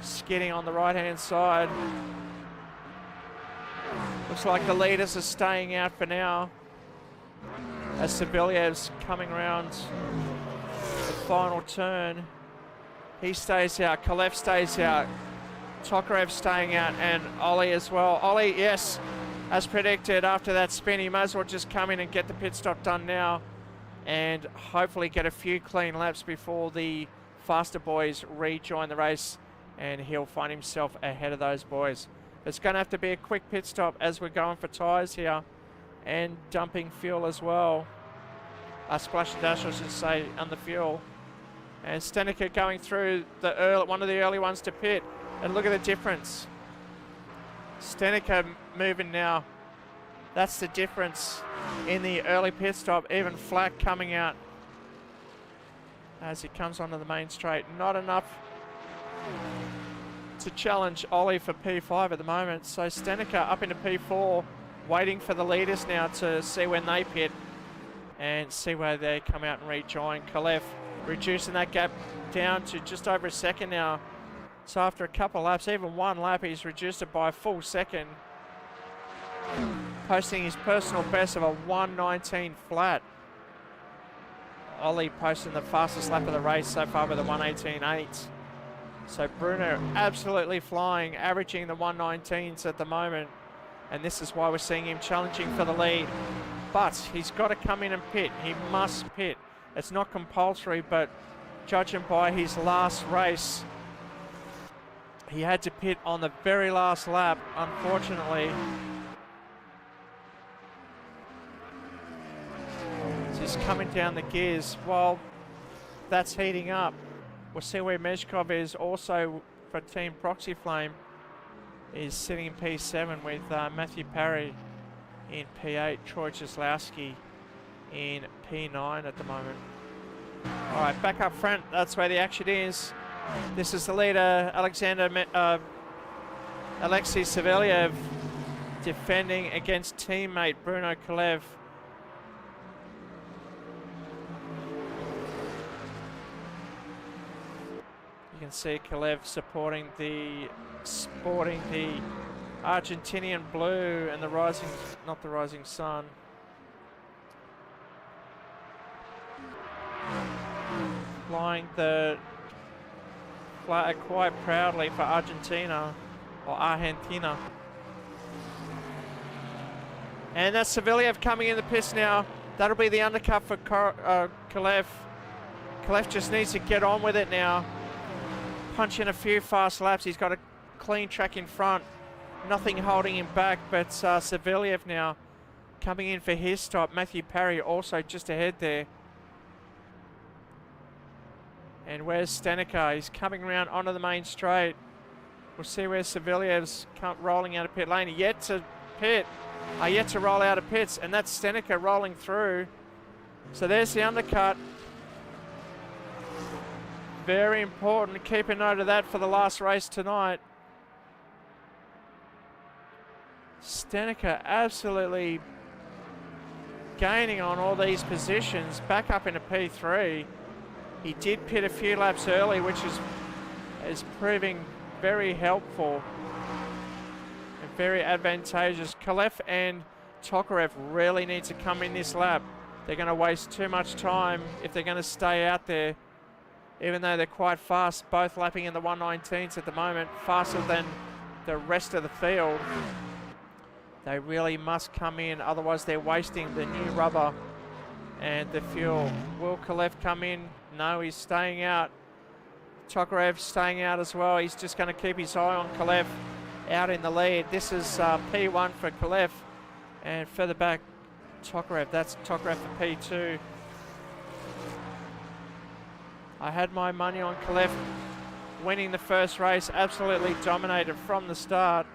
skidding on the right hand side? Looks like the leaders are staying out for now as Saveliyev's coming around the final turn. He stays out, Kolev stays out, Tokarev staying out, and Ollie as well. Ollie, yes, as predicted, after that spin, he may as well just come in and get the pit stop done now and hopefully get a few clean laps before the faster boys rejoin the race, and he'll find himself ahead of those boys. It's going to have to be a quick pit stop as we're going for tyres here and dumping fuel as well. Splash and dash, I should say, on the fuel. And Stenica going through the one of the early ones to pit. And look at the difference. Stenica moving now. That's the difference in the early pit stop. Even Flack coming out as he comes onto the main straight. Not enough to challenge Ollie for P5 at the moment. So Stenica up into P4, waiting for the leaders now to see when they pit and see where they come out and rejoin. Kolev reducing that gap down to just over a second now. So after a couple of laps, even one lap, he's reduced it by a full second, posting his personal best of a 119 flat. Ollie posting the fastest lap of the race so far with a 118.8. So Bruno absolutely flying, averaging the 119s at the moment. And this is why we're seeing him challenging for the lead. But he's got to come in and pit. He must pit. It's not compulsory, but judging by his last race, he had to pit on the very last lap, unfortunately. So he's coming down the gears while that's heating up. We'll see where Meshkov is also for Team Proxy Flame. Is sitting in P7 with Matthew Parry in P8, Troy Cieslawski in P9 at the moment. Alright, back up front, that's where the action is. This is the leader, Alexei Savelyev, defending against teammate Bruno Kalev. You can see Kalev sporting the Argentinian blue and the rising, not the rising sun. Flying the flag quite proudly for Argentina, or Argentina. And that's Savelyev coming in the pits now. That'll be the undercut for Kalev. Kalev just needs to get on with it now. Punch in a few fast laps. He's got a clean track in front. Nothing holding him back, but Savelyev now coming in for his stop. Matthew Parry also just ahead there. And where's Stenica? He's coming around onto the main straight. We'll see where Savelyev's rolling out of pit lane. Yet to roll out of pits, and that's Stenica rolling through. So there's the undercut. Very important. Keep a note of that for the last race tonight. Stenica absolutely gaining on all these positions. Back up into P3. He did pit a few laps early, which is proving very helpful and very advantageous. Kalev and Tokarev really need to come in this lap. They're going to waste too much time if they're going to stay out there, even though they're quite fast, both lapping in the 119s at the moment, faster than the rest of the field. They really must come in, otherwise they're wasting the new rubber and the fuel. Will Kalev come in? No, he's staying out. Tokarev staying out as well. He's just going to keep his eye on Kalev out in the lead. This is P1 for Kalev, and further back Tokarev. That's Tokarev for P2. I had my money on Kalev winning the first race. Absolutely dominated from the start,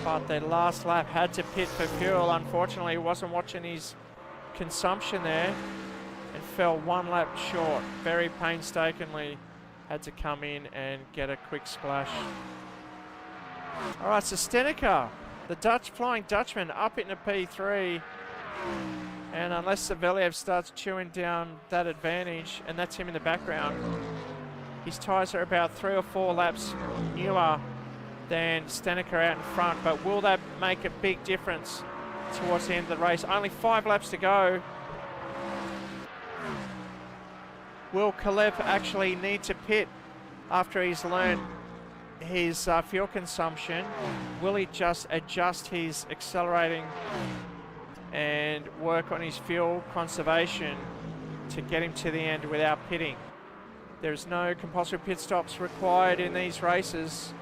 but the last lap had to pit for fuel. Unfortunately, he wasn't watching his consumption there and fell one lap short. Very painstakingly had to come in and get a quick splash. All right, so Stenica, the Flying Dutchman, up into P3, and unless Savelyev starts chewing down that advantage, and that's him in the background, his tyres are about 3 or 4 laps newer than Stenica out in front. But will that make a big difference towards the end of the race? Only 5 laps to go. Will Kalev actually need to pit after he's learned his fuel consumption? Will he just adjust his accelerating and work on his fuel conservation to get him to the end without pitting? There's no compulsory pit stops required in these races,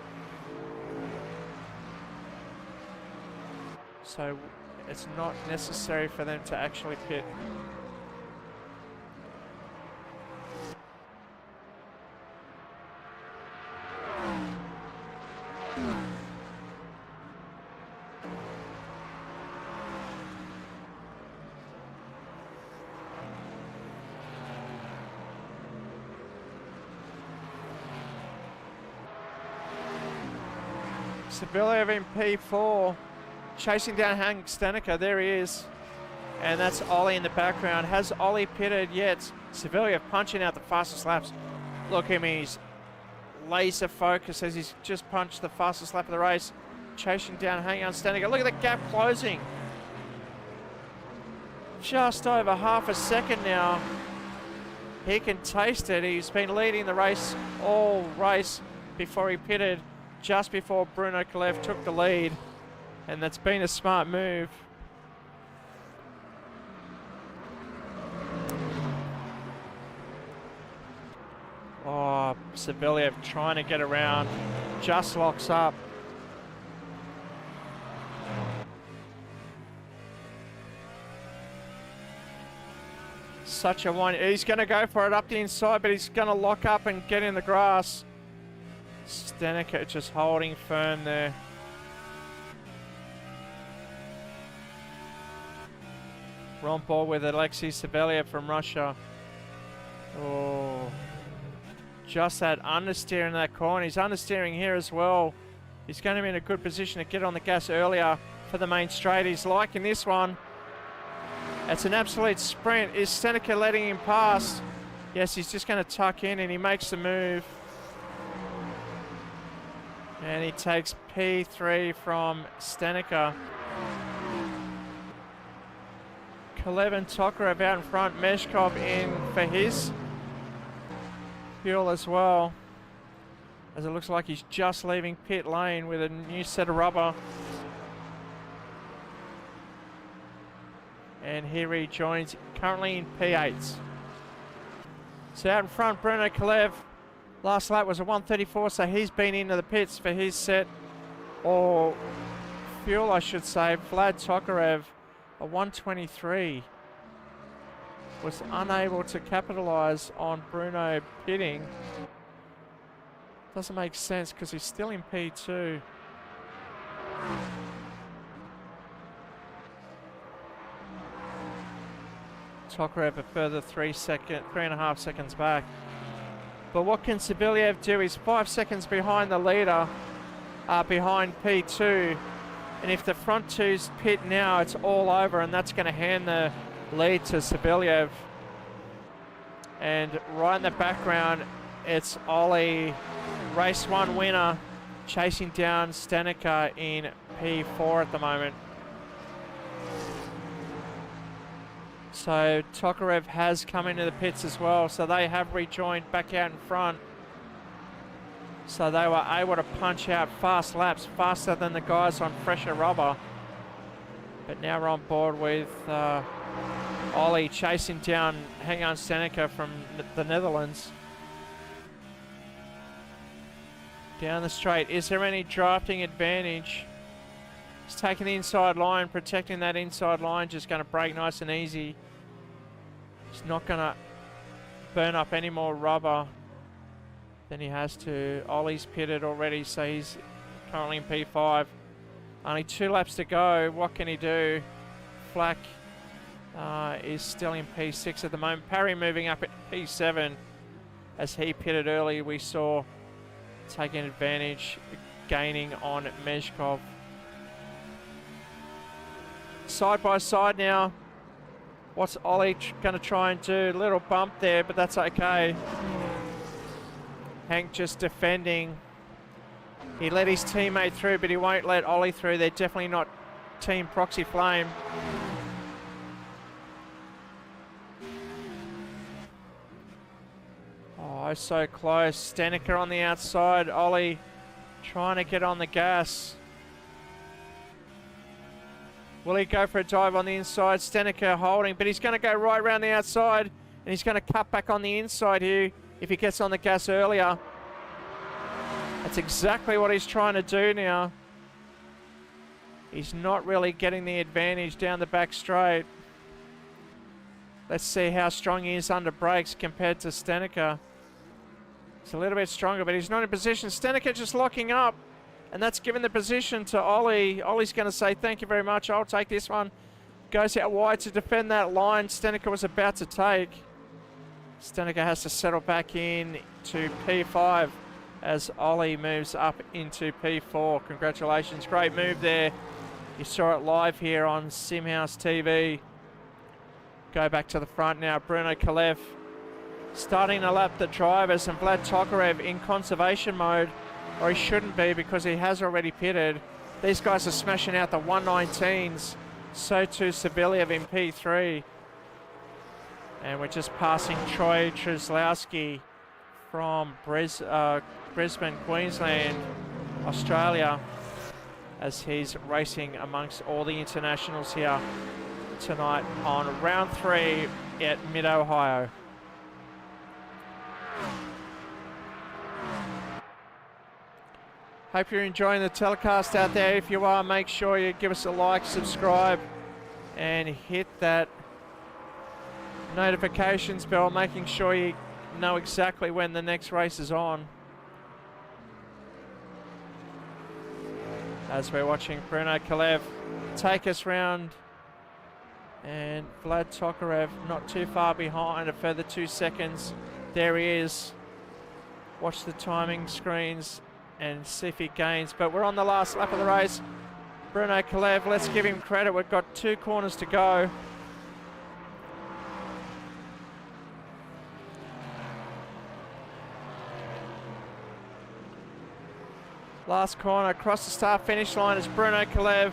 so it's not necessary for them to actually pit. Savelyev in P4, chasing down Hank Stenica. There he is. And that's Ollie in the background. Has Ollie pitted yet? Savelyev punching out the fastest laps. Look at him, he's laser focused as he's just punched the fastest lap of the race. Chasing down Hank Stenica. Look at the gap closing. Just over half a second now. He can taste it. He's been leading the race all race before he pitted, just before Bruno Kalev took the lead, and that's been a smart move. Oh, Savelyev trying to get around, just locks up. such a one. He's going to go for it up the inside, but he's going to lock up and get in the grass. Stenica just holding firm there. We're on board with Alexei Savelyev from Russia. Oh, just that understeer in that corner. He's understeering here as well. He's going to be in a good position to get on the gas earlier for the main straight. He's liking this one. It's an absolute sprint. Is Stenica letting him pass? Yes, he's just going to tuck in and he makes the move. And he takes P3 from Stenica. Kalev and Tokarev out in front. Meshkov in for his fuel as well, as it looks like he's just leaving pit lane with a new set of rubber. And he rejoins, currently in P8s. So out in front, Bruno Kalev. Last lap was a 1:34, so he's been into the pits for his set, or fuel I should say. Vlad Tokarev, a 1:23. Was unable to capitalize on Bruno pitting. Doesn't make sense because he's still in P2. Tokarev a further 3.5 seconds back. But what can Savelyev do? He's 5 seconds behind the leader, behind P2. And if the front two's pit now, it's all over, and that's going to hand the lead to Savelyev. And right in the background, it's Ollie, race 1 winner, chasing down Stenica in P4 at the moment. So Tokarev has come into the pits as well, so they have rejoined back out in front. So they were able to punch out fast laps, faster than the guys on fresher rubber. But now we're on board with Ollie chasing down Hengan Stenica from the Netherlands. Down the straight. Is there any drafting advantage? He's taking the inside line, protecting that inside line, just going to brake nice and easy. He's not going to burn up any more rubber than he has to. Ollie's pitted already, so he's currently in P5. Only 2 laps to go. What can he do? Flack is still in P6 at the moment. Parry moving up at P7 as he pitted early. We saw taking advantage, gaining on Meshkov. Side by side now. What's Ollie going to try and do? A little bump there, but that's okay. Hank just defending. He let his teammate through, but he won't let Ollie through. They're definitely not Team Proxy Flame. Oh, so close. Stenica on the outside. Ollie trying to get on the gas. Will he go for a dive on the inside? Stenica holding, but he's going to go right around the outside, and he's going to cut back on the inside here if he gets on the gas earlier. That's exactly what he's trying to do now. He's not really getting the advantage down the back straight. Let's see how strong he is under brakes compared to Stenica. He's a little bit stronger, but he's not in position. Stenica just locking up. And that's given the position to Ollie. Ollie's going to say, thank you very much, I'll take this one. Goes out wide to defend that line Stenica was about to take. Stenica has to settle back in to P5 as Ollie moves up into P4. Congratulations, great move there. You saw it live here on SimHaus TV. Go back to the front now. Bruno Kalev starting to lap the drivers, and Vlad Tokarev in conservation mode. Or he shouldn't be, because he has already pitted. These guys are smashing out the 119s. So too Savelyev in P3. And we're just passing Troy Truslowski from Brisbane, Queensland, Australia, as he's racing amongst all the internationals here tonight on round 3 at Mid-Ohio. Hope you're enjoying the telecast out there. If you are, make sure you give us a like, subscribe, and hit that notifications bell, making sure you know exactly when the next race is on. As we're watching Bruno Kalev take us round, and Vlad Tokarev not too far behind, a further 2 seconds. There he is. Watch the timing screens and see if he gains, but we're on the last lap of the race. Bruno Kalev, let's give him credit. We've got 2 corners to go. Last corner, across the start finish line is Bruno Kalev.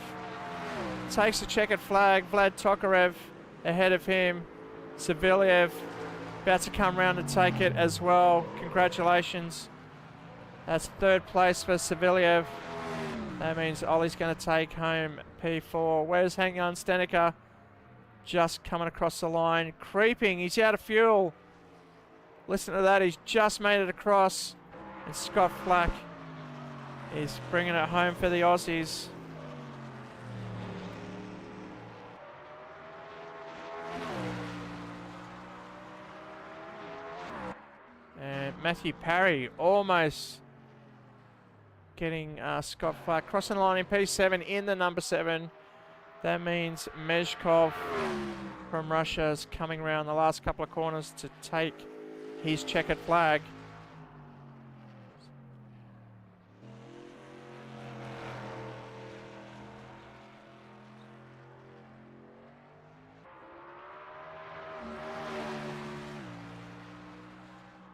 Takes the checkered flag. Vlad Tokarev ahead of him. Saviliev about to come round and take it as well. Congratulations. That's 3rd place for Saviliev. That means Ollie's going to take home P4. Where's Hang-On Stenica? Just coming across the line. Creeping. He's out of fuel. Listen to that. He's just made it across. And Scott Flack is bringing it home for the Aussies. And Matthew Parry almost getting Scott Flack crossing the line in P7 in the number 7. That means Mezhkov from Russia is coming around the last couple of corners to take his checkered flag.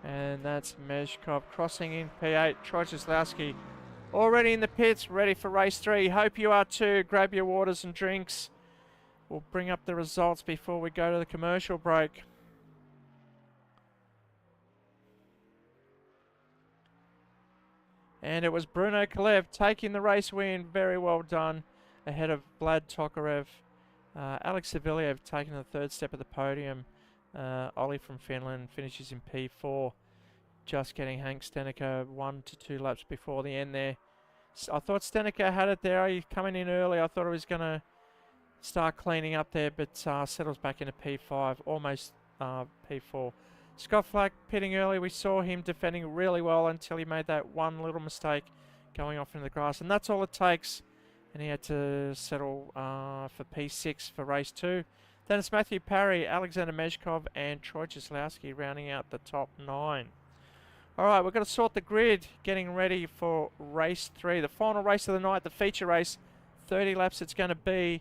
And that's Mezhkov crossing in P8. Troy Kozlowski already in the pits, ready for race 3. Hope you are too. Grab your waters and drinks. We'll bring up the results before we go to the commercial break. And it was Bruno Kalev taking the race win. Very well done. Ahead of Vlad Tokarev. Alex Saviliev taking the 3rd step of the podium. Ollie from Finland finishes in P4. Just getting Hank Stenica 1 to 2 laps before the end there. I thought Stenica had it there. He's coming in early. I thought he was going to start cleaning up there, but settles back into P5, almost P4. Scott Flack pitting early. We saw him defending really well until he made that one little mistake going off into the grass, and that's all it takes. And he had to settle for P6 for race 2. Then it's Matthew Parry, Alexander Mezhkov, and Troy Kozlowski rounding out the top 9. All right, we're going to sort the grid, getting ready for race 3, the final race of the night, the feature race. 30 laps it's going to be.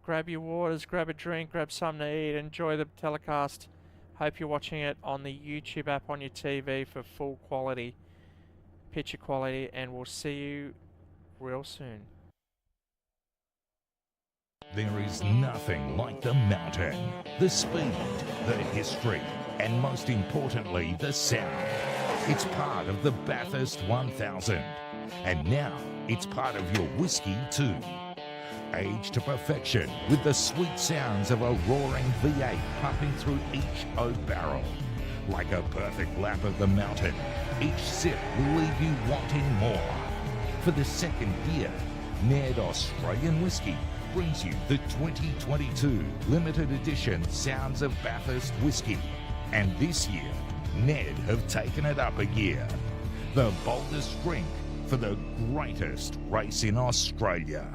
Grab your waters, grab a drink, grab something to eat, enjoy the telecast. Hope you're watching it on the YouTube app on your TV for full quality, picture quality, and we'll see you real soon. There is nothing like the mountain, the speed, the history, and most importantly, the sound. It's part of the Bathurst 1000, and now it's part of your whiskey too. Aged to perfection with the sweet sounds of a roaring V8 pumping through each oak barrel. Like a perfect lap of the mountain, each sip will leave you wanting more. For the 2nd year, Ned Australian Whiskey brings you the 2022 limited edition Sounds of Bathurst Whiskey. And this year, Ned have taken it up a gear. The boldest drink for the greatest race in Australia.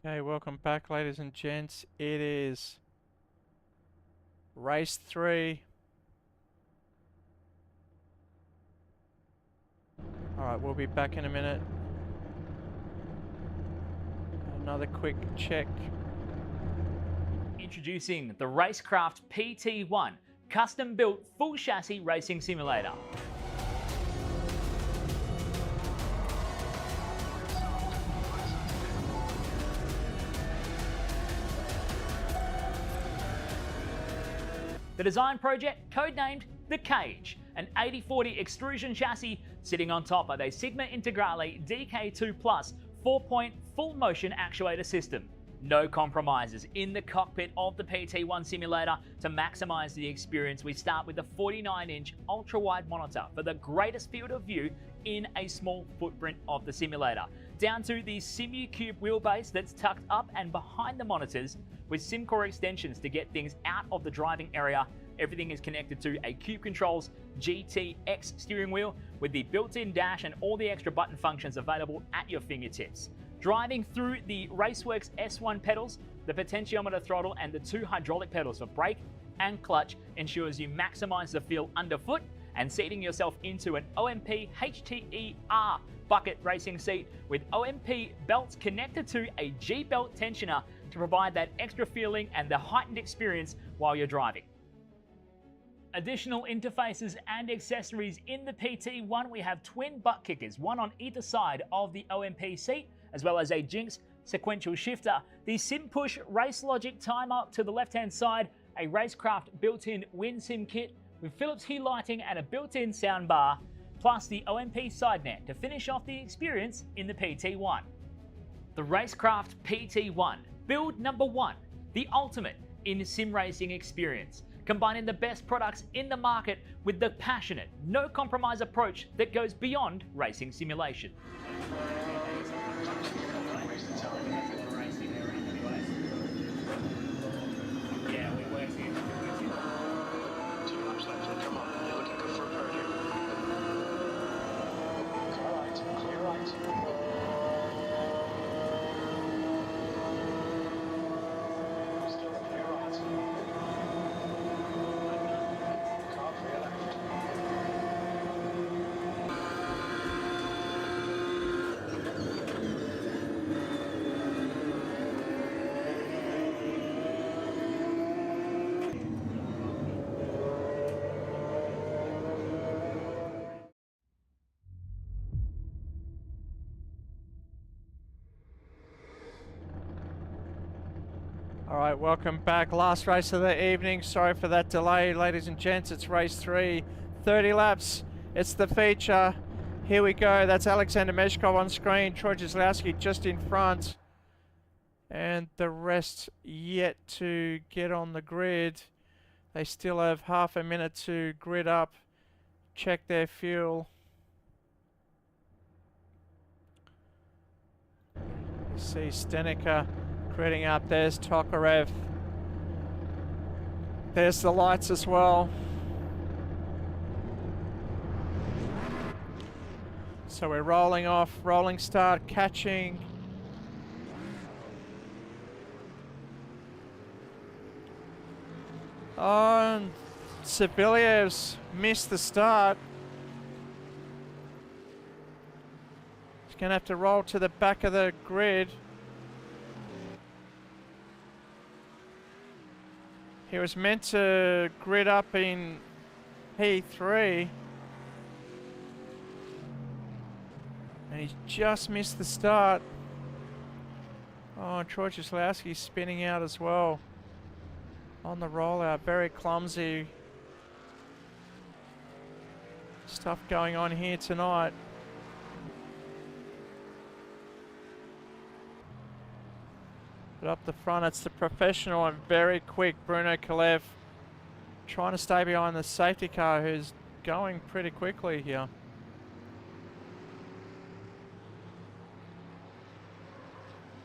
Okay, welcome back, ladies and gents. It is race 3. Alright, we'll be back in a minute. Another quick check. Introducing the Racecraft PT1, custom-built full chassis racing simulator. The design project, codenamed The Cage, an 80/40 extrusion chassis sitting on top of a Sigma Integrale DK2 Plus 4-point full motion actuator system. No compromises in the cockpit of the PT1 simulator. To maximize the experience, we start with the 49-inch ultra-wide monitor for the greatest field of view in a small footprint of the simulator, down to the SimuCube wheelbase that's tucked up and behind the monitors with SimCore extensions to get things out of the driving area. Everything is connected to a Cube Controls GTX steering wheel with the built-in dash and all the extra button functions available at your fingertips. Driving through the Raceworks S1 pedals, the potentiometer throttle and the 2 hydraulic pedals for brake and clutch ensures you maximize the feel underfoot, and seating yourself into an OMP HTER bucket racing seat with OMP belts connected to a G-belt tensioner to provide that extra feeling and the heightened experience while you're driving. Additional interfaces and accessories in the PT1, we have twin butt kickers, one on either side of the OMP seat, as well as a Jinx sequential shifter, the SimPush Race Logic timer to the left-hand side, a Racecraft built-in WinSim kit with Philips Hue lighting and a built-in soundbar, plus the OMP side net to finish off the experience in the PT1. The Racecraft PT1, build number 1, the ultimate in sim racing experience, combining the best products in the market with the passionate, no-compromise approach that goes beyond racing simulation. Alright, welcome back. Last race of the evening. Sorry for that delay, ladies and gents. It's race 3, 30 laps. It's the feature. Here we go. That's Alexander Meshkov on screen. Troy Kozlowski just in front. And the rest yet to get on the grid. They still have half a minute to grid up, check their fuel. You see Stenica gridding up. There's Tokarev. There's the lights as well. So we're rolling off, rolling start, catching. Oh, and Sibiliev's missed the start. He's going to have to roll to the back of the grid. He was meant to grid up in P3. And he's just missed the start. Oh, Troy Kozlowski's spinning out as well. On the rollout, very clumsy stuff going on here tonight. But up the front, it's the professional and very quick Bruno Kalev trying to stay behind the safety car, who's going pretty quickly here.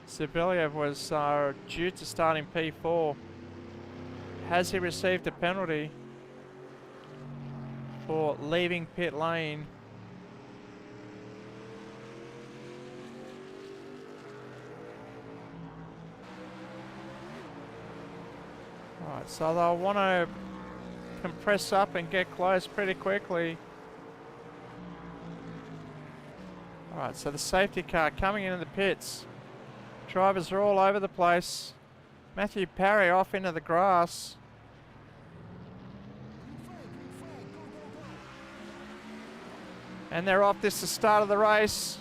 Sibiliev was due to start in P4. Has he received a penalty for leaving pit lane? Alright, so they'll want to compress up and get close pretty quickly. Alright, so the safety car coming into the pits. Drivers are all over the place. Matthew Parry off into the grass. And they're off. This is the start of the race.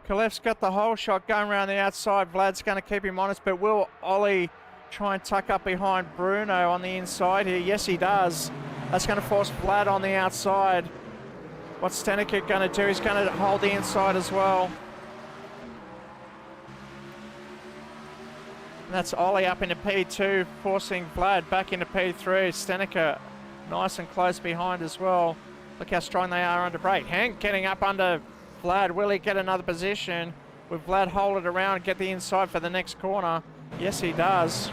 Kalef's got the whole shot going around the outside. Vlad's going to keep him honest, but will Ollie try and tuck up behind Bruno on the inside here? Yes, he does. That's going to force Vlad on the outside. What's Stanica going to do? He's going to hold the inside as well. And that's Ollie up into P2, forcing Vlad back into P3. Stanica nice and close behind as well. Look how strong they are under brake. Hank getting up under Vlad. Will he get another position? Will Vlad hold it around and get the inside for the next corner? Yes, he does.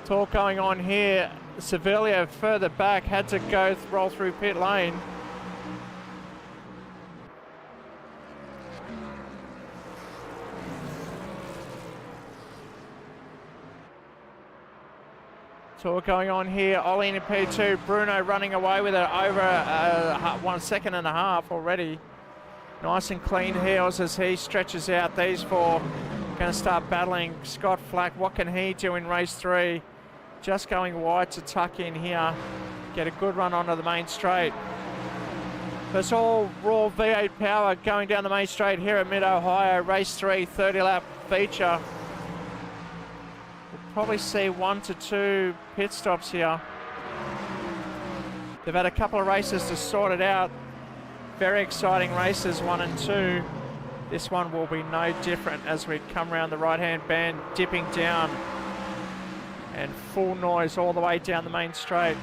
Talk going on here. Sevelia further back had to go roll through pit lane. Talk going on here. Ollie in P2. Bruno running away with it over 1 second and a half already. Nice and clean heels as he stretches out. These four going to start battling. Scott Flack, what can he do in race 3? Just going wide to tuck in here. Get a good run onto the main straight. It's all raw V8 power going down the main straight here at Mid-Ohio. Race 3, 30 lap feature. We'll probably see 1 to 2 pit stops here. They've had a couple of races to sort it out. Very exciting races, 1 and 2. This one will be no different as we come around the right-hand band, dipping down. And full noise all the way down the main straight.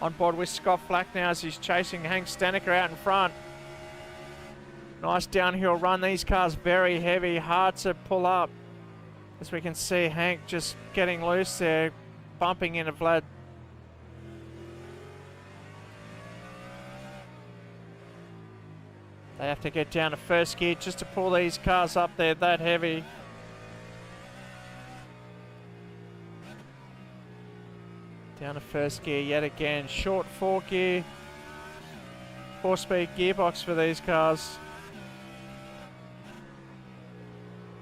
On board with Scott Flack now as he's chasing Hank Stanica out in front. Nice downhill run. These cars very heavy, hard to pull up. As we can see Hank just getting loose there, bumping into Vlad. They have to get down to first gear just to pull these cars up. They're that heavy. Down to first gear yet again. Short 4 gear. 4-speed gearbox for these cars.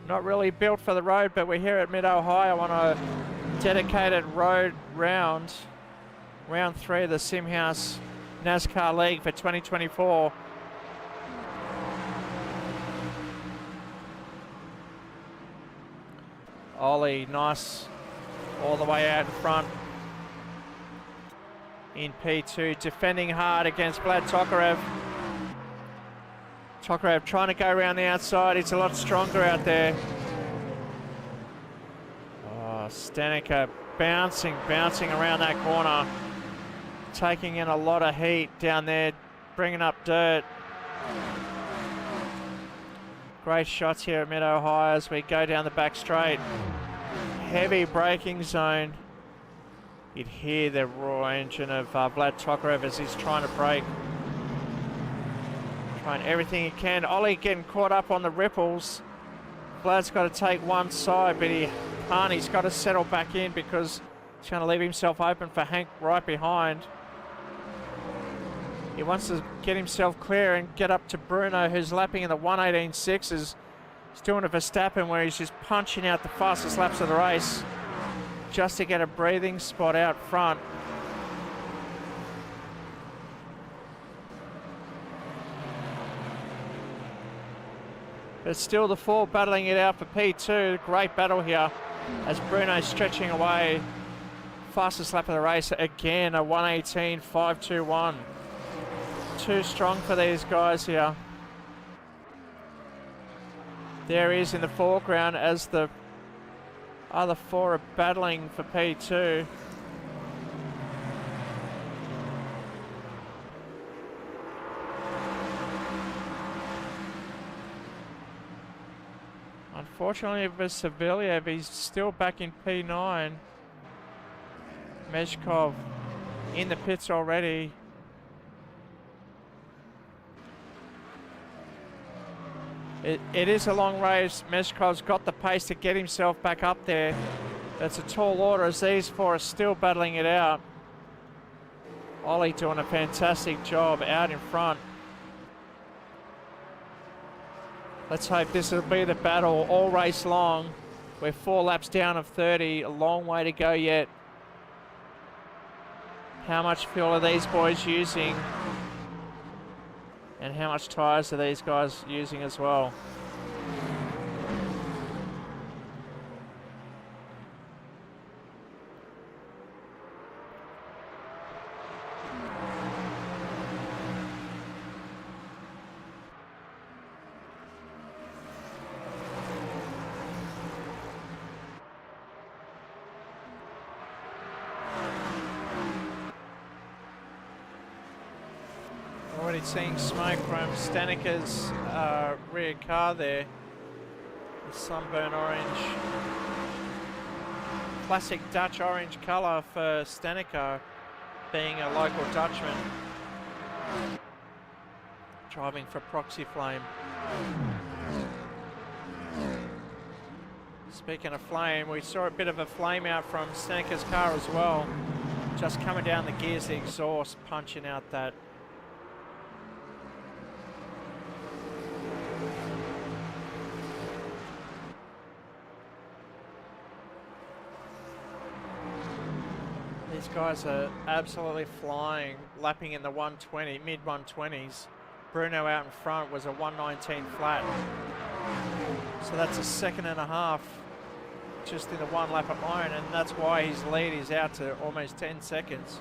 Not really built for the road, but we're here at Mid-Ohio on a dedicated road round. Round 3 of the SimHaus NASCAR League for 2024. Ollie, nice. All the way out in front. In P2, defending hard against Vlad Tokarev. Tokarev trying to go around the outside. It's a lot stronger out there. Oh, Stanica bouncing around that corner. Taking in a lot of heat down there, bringing up dirt. Great shots here at Mid-Ohio as we go down the back straight. Heavy braking zone. You'd hear the raw engine of Vlad Tokarev as he's trying to brake. Trying everything he can. Ollie getting caught up on the ripples. Vlad's got to take one side, but he can't. He's got to settle back in because he's going to leave himself open for Hank right behind. He wants to get himself clear and get up to Bruno, who's lapping in the 1:18.6s. He's doing a Verstappen where he's just punching out the fastest laps of the race, just to get a breathing spot out front. But still the 4 battling it out for P2. Great battle here as Bruno's stretching away. Fastest lap of the race again, a 1:18.521. Too strong for these guys here. There he is in the foreground as the other 4 are battling for P2. Unfortunately for Seviliev, he's still back in P9. Meshkov in the pits already. It is a long race. Meshkov's got the pace to get himself back up there. It's a tall order as these four are still battling it out. Ollie doing a fantastic job out in front. Let's hope this will be the battle all race long. We're 4 laps down of 30, a long way to go yet. How much fuel are these boys using? And how much tyres are these guys using as well? Already seeing smoke from Staniker's rear car there. The sunburn orange. Classic Dutch orange colour for Staniker, being a local Dutchman. Driving for Proxy Flame. Speaking of flame, we saw a bit of a flame out from Staniker's car as well. Just coming down the gears, the exhaust punching out that. These guys are absolutely flying, lapping in the 120, mid 120s. Bruno out in front was a 119 flat. So that's a second and a half just in the one lap alone, and that's why his lead is out to almost 10 seconds.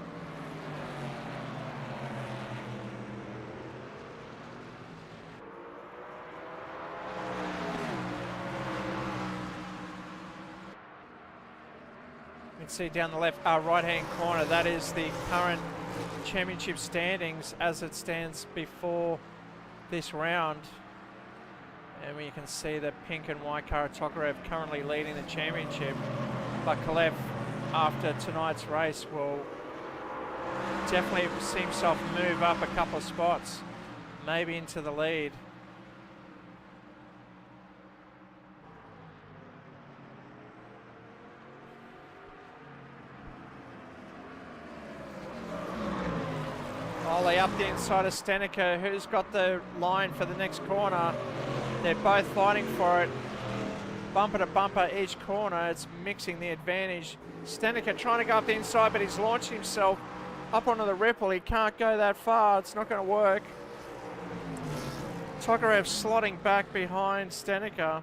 You can see down the left, right-hand corner, that is the current championship standings as it stands before this round. And you can see the pink and white car of Tokarev currently leading the championship. But Kalev, after tonight's race, will definitely see himself move up a couple of spots, maybe into the lead. Ollie up the inside of Staniker, who's got the line for the next corner. They're both fighting for it. Bumper to bumper each corner. It's mixing the advantage. Staniker trying to go up the inside, but he's launched himself up onto the ripple. He can't go that far. It's not going to work. Tokarev slotting back behind Staniker.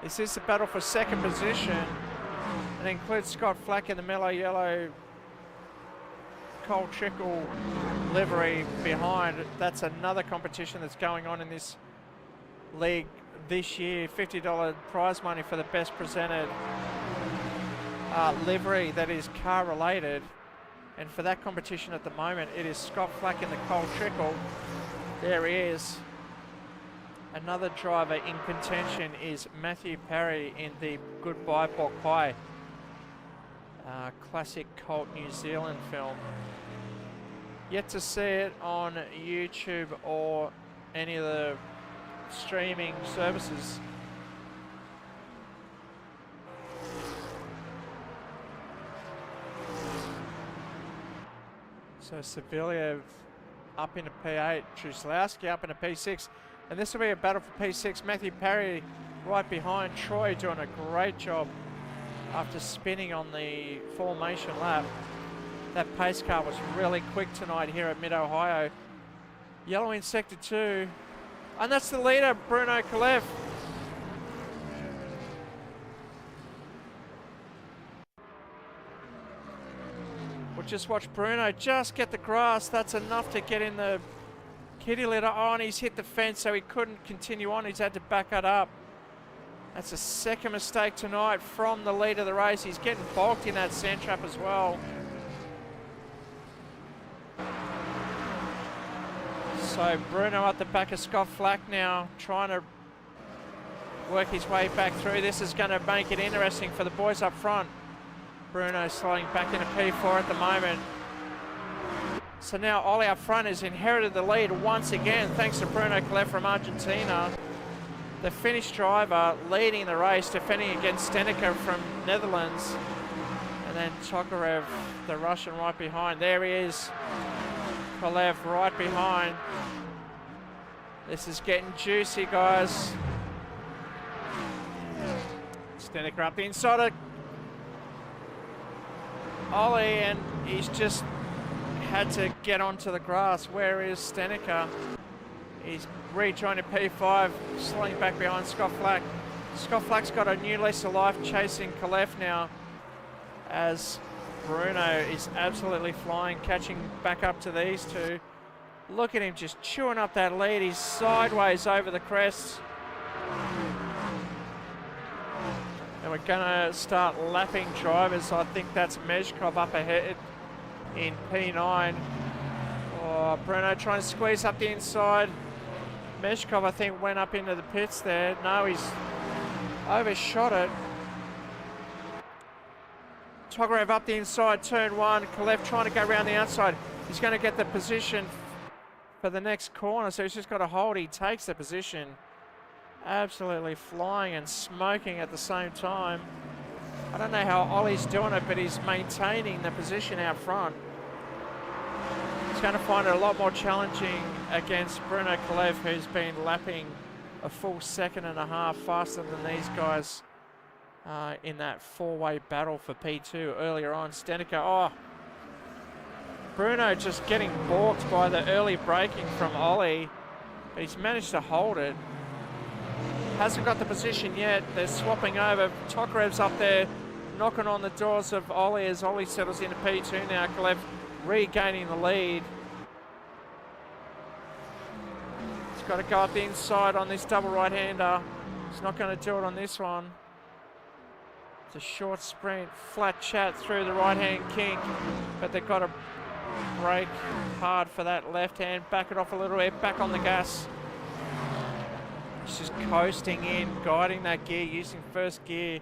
This is the battle for second position. It includes Scott Flack in the mellow yellow Cold Trickle livery behind. That's another competition that's going on in this league this year. $50 prize money for the best presented livery that is car related. And for that competition at the moment, it is Scott Flack in the Cold Trickle. There he is. Another driver in contention is Matthew Parry in the Goodbye Pork Pie. Classic cult New Zealand film. Yet to see it on YouTube or any of the streaming services. So Saviliev up into P8, Truslowski up into P6, and this will be a battle for P6. Matthew Parry right behind. Troy doing a great job after spinning on the formation lap. That pace car was really quick tonight here at Mid-Ohio. Yellow in sector 2. And that's the leader, Bruno Kalev. We'll just watch Bruno just get the grass. That's enough to get in the kitty litter. Oh, and he's hit the fence, so he couldn't continue on. He's had to back it up. That's a second mistake tonight from the lead of the race. He's getting balked in that sand trap as well. So Bruno at the back of Scott Flack now, trying to work his way back through. This is going to make it interesting for the boys up front. Bruno sliding back into P4 at the moment. So now Ollie up front has inherited the lead once again, thanks to Bruno Kalev from Argentina. The Finnish driver leading the race, defending against Stenica from Netherlands. And then Tokarev, the Russian, right behind. There he is. Kalev right behind. This is getting juicy, guys. Stenica up the inside of Ollie, and he's just had to get onto the grass. Where is Stenica? He's rejoined at P5, slowing back behind Scott Flack. Scott Flack's got a new lease of life chasing Kalev now, as Bruno is absolutely flying, catching back up to these two. Look at him just chewing up that lead. He's sideways over the crest. And we're going to start lapping drivers. I think that's Mezhkov up ahead in P9. Oh, Bruno trying to squeeze up the inside. Mezhkov, I think, went up into the pits there. No, he's overshot it. Tokarev up the inside, turn one. Kalev trying to go around the outside. He's going to get the position for the next corner, so he's just got to hold. He takes the position. Absolutely flying and smoking at the same time. I don't know how Ollie's doing it, but he's maintaining the position out front. He's going to find it a lot more challenging against Bruno Kalev, who's been lapping a full second and a half faster than these guys in that four-way battle for P2 earlier on. Stenica, oh, Bruno just getting balked by the early braking from Ollie, but he's managed to hold it. Hasn't got the position yet. They're swapping over. Tokarev's up there knocking on the doors of Ollie as Ollie settles into P2 now. Kalev regaining the lead. He's got to go up the inside on this double right-hander. He's not going to do it on this one. It's a short sprint, flat chat through the right-hand kink, but they've got to brake hard for that left hand. Back it off a little bit, back on the gas. He's just coasting in, guiding that gear, using first gear.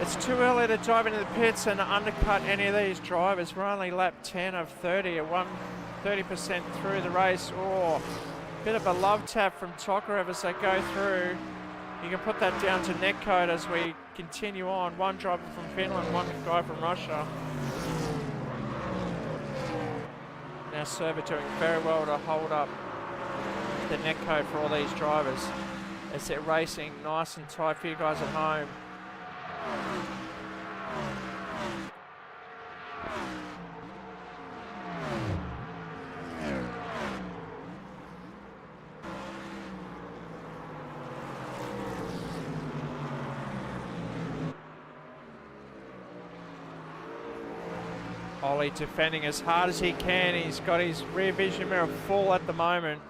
It's too early to dive into the pits and undercut any of these drivers. We're only lap 10 of 30 at 30% through the race. Oh, bit of a love tap from Tokarev as they go through. You can put that down to netcode as we continue on. One driver from Finland, one guy from Russia. Now Server doing very well to hold up the netcode for all these drivers as they're racing nice and tight for you guys at home. Ollie defending as hard as he can. He's got his rear vision mirror full at the moment.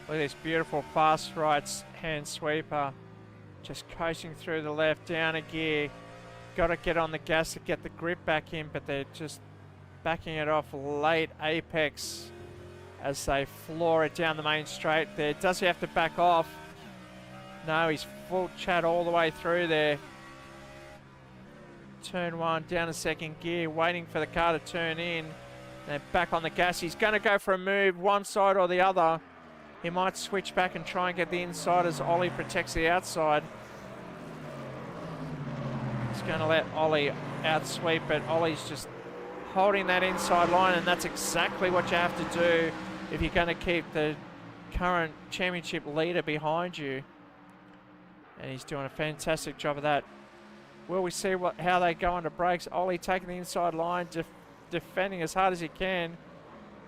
Look at this beautiful fast right hand sweeper. Just coasting through the left, down a gear. Got to get on the gas to get the grip back in, but they're just backing it off late apex as they floor it down the main straight there. Does he have to back off? No, he's full chat all the way through there. Turn one, down a second gear, waiting for the car to turn in. Then back on the gas. He's going to go for a move, one side or the other. He might switch back and try and get the inside as Ollie protects the outside. He's going to let Ollie outsweep, but Ollie's just holding that inside line, and that's exactly what you have to do if you're going to keep the current championship leader behind you. And he's doing a fantastic job of that. Will we see how they go under brakes? Ollie taking the inside line, defending as hard as he can.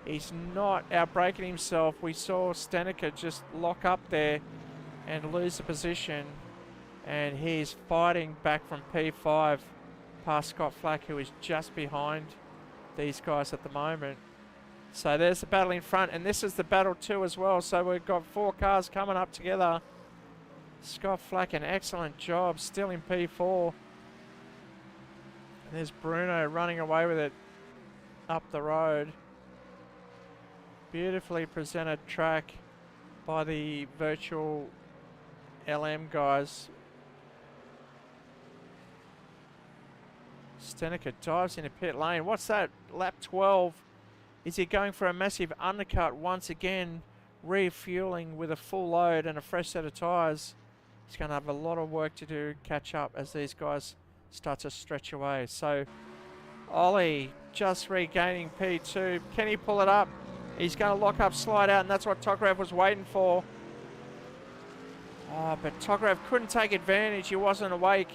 He's not out-braking himself. We saw Stenica just lock up there and lose the position. And he's fighting back from P5 past Scott Flack, who is just behind these guys at the moment. So there's the battle in front, and this is the battle too as well. So we've got 4 cars coming up together. Scott Flack, an excellent job, still in P4. And there's Bruno running away with it up the road. Beautifully presented track by the virtual LM guys. Stenica dives into pit lane. What's that? Lap 12. Is he going for a massive undercut once again? Refueling with a full load and a fresh set of tyres. He's going to have a lot of work to do, catch up as these guys start to stretch away. So Ollie just regaining P2. Can he pull it up? He's going to lock up, slide out, and that's what Tokarev was waiting for. Oh, but Tokarev couldn't take advantage. He wasn't awake.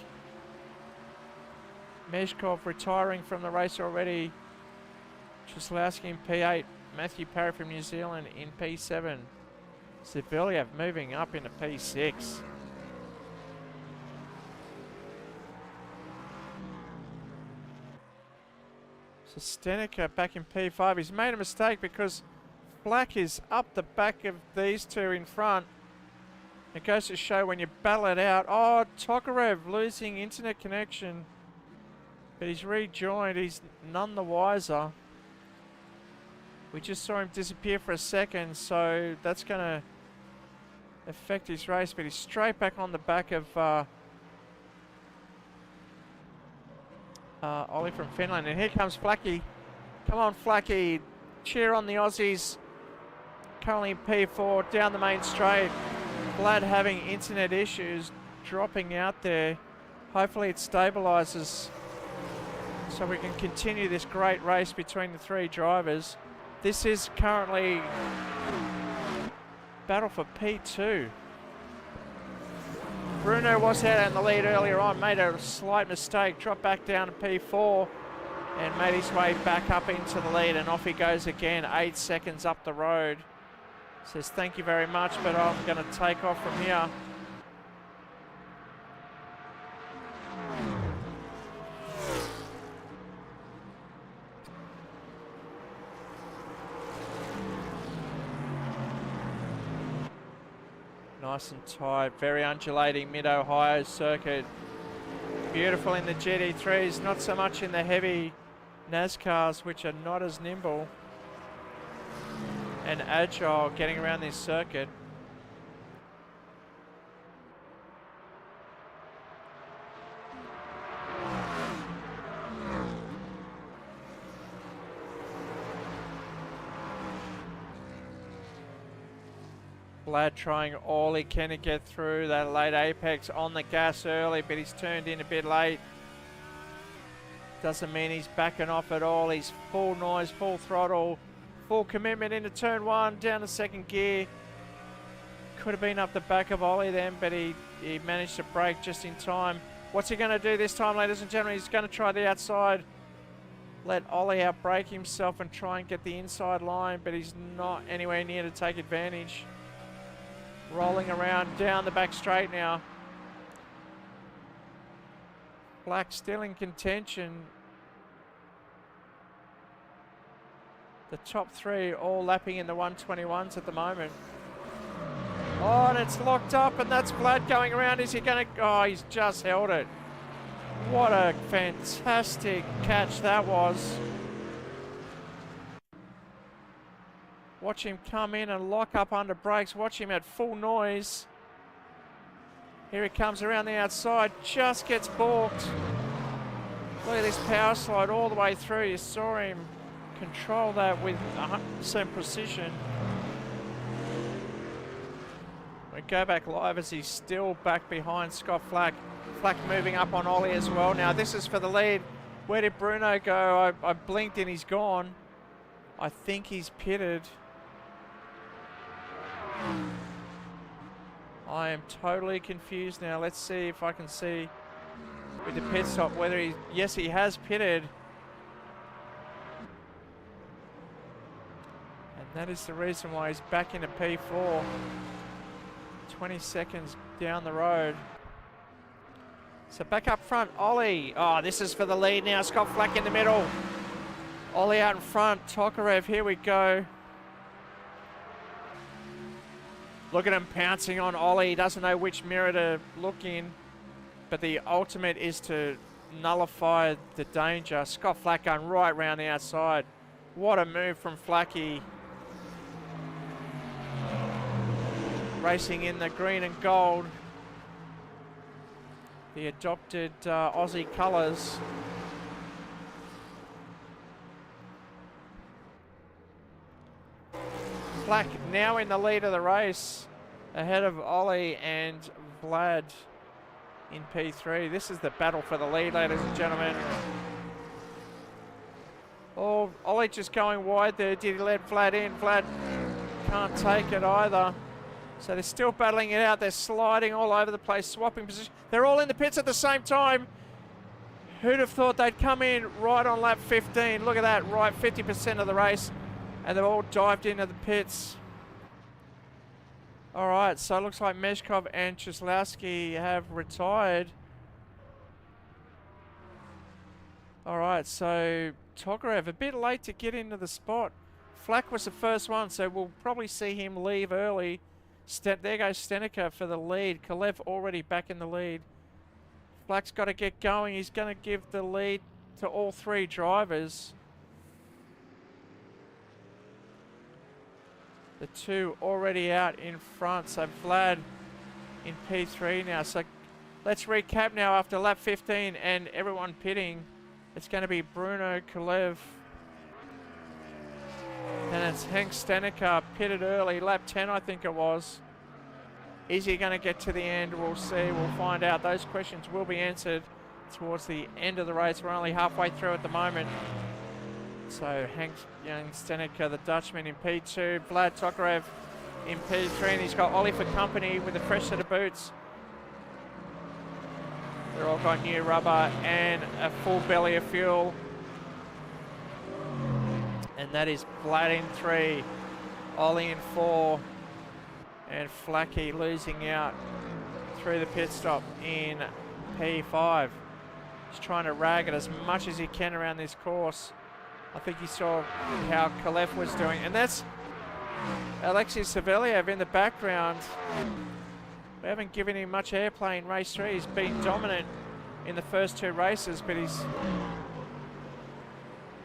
Meshkov retiring from the race already. Truslowski in P8. Matthew Parry from New Zealand in P7. Ziviliev moving up into P6. So Stenica back in P5. He's made a mistake because Black is up the back of these two in front. It goes to show when you battle it out. Oh, Tokarev losing internet connection. But he's rejoined. He's none the wiser. We just saw him disappear for a second, so that's going to affect his race. But he's straight back on the back of Ollie from Finland. And here comes Flacky. Come on, Flacky. Cheer on the Aussies. Currently in P4, down the main straight. Vlad having internet issues, dropping out there. Hopefully it stabilises so we can continue this great race between the three drivers. This is currently battle for P2. Bruno was out in the lead earlier on, made a slight mistake, dropped back down to P4 and made his way back up into the lead, and off he goes again, 8 seconds up the road. Says thank you very much, but I'm going to take off from here. Nice and tight, very undulating mid-Ohio circuit. Beautiful in the GT3s, not so much in the heavy NASCARs, which are not as nimble and agile getting around this circuit. Vlad trying all he can to get through that late apex on the gas early, but he's turned in a bit late. Doesn't mean he's backing off at all. He's full noise, full throttle, full commitment into turn one, down to second gear. Could have been up the back of Ollie then, but he managed to brake just in time. What's he going to do this time, ladies and gentlemen? He's going to try the outside. Let Ollie outbrake himself and try and get the inside line, but he's not anywhere near to take advantage. Rolling around down the back straight now. Black still in contention. The top three all lapping in the 121s at the moment. Oh, and it's locked up, and that's Vlad going around. Is he going to... Oh, he's just held it. What a fantastic catch that was. Watch him come in and lock up under brakes. Watch him at full noise. Here he comes around the outside. Just gets balked. Look at this power slide all the way through. You saw him control that with 100% precision. We go back live as he's still back behind Scott Flack. Flack moving up on Ollie as well. Now this is for the lead. Where did Bruno go? I blinked and he's gone. I think he's pitted. I am totally confused now. Let's see if I can see with the pit stop whether he... Yes, he has pitted. And that is the reason why he's back into P4. 20 seconds down the road. So back up front, Ollie. Oh, this is for the lead now. Scott Flack in the middle. Ollie out in front. Tokarev, here we go. Look at him pouncing on Ollie. He doesn't know which mirror to look in. But the ultimate is to nullify the danger. Scott Flack going right round the outside. What a move from Flacky. racing in the green and gold, the adopted Aussie colours. Flack now in the lead of the race, ahead of Ollie and Vlad in P3. This is the battle for the lead, ladies and gentlemen. Oh, Ollie just going wide there. Did he let Vlad in? Vlad can't take it either. So they're still battling it out. They're sliding all over the place, swapping position. They're all in the pits at the same time. Who'd have thought they'd come in right on lap 15? Look at that, right 50% of the race. And they've all dived into the pits. All right, so it looks like Meshkov and Czeslowski have retired. All right, so Tokarev a bit late to get into the spot. Flack was the first one, so we'll probably see him leave early. There goes Stenica for the lead. Kalev already back in the lead. Flack's got to get going. He's going to give the lead to all three drivers. The two already out in front, so Vlad in P3 now. So let's recap now after lap 15 and everyone pitting. It's going to be Bruno Kalev. And it's Henk Stenica pitted early, lap 10 I think it was. Is he going to get to the end? We'll see, we'll find out. Those questions will be answered towards the end of the race. We're only halfway through at the moment. So Henk Stenica, the Dutchman, in P2. Vlad Tokarev in P3, and he's got Ollie for company with a fresh set of boots. They're all got new rubber and a full belly of fuel. And that is Vlad in 3, Ollie in 4, and Flacky losing out through the pit stop in P5. He's trying to rag it as much as he can around this course. I think he saw how Kalev was doing. And that's Alexei Savelyev in the background. We haven't given him much airplay in race 3. He's been dominant in the first two races, but he's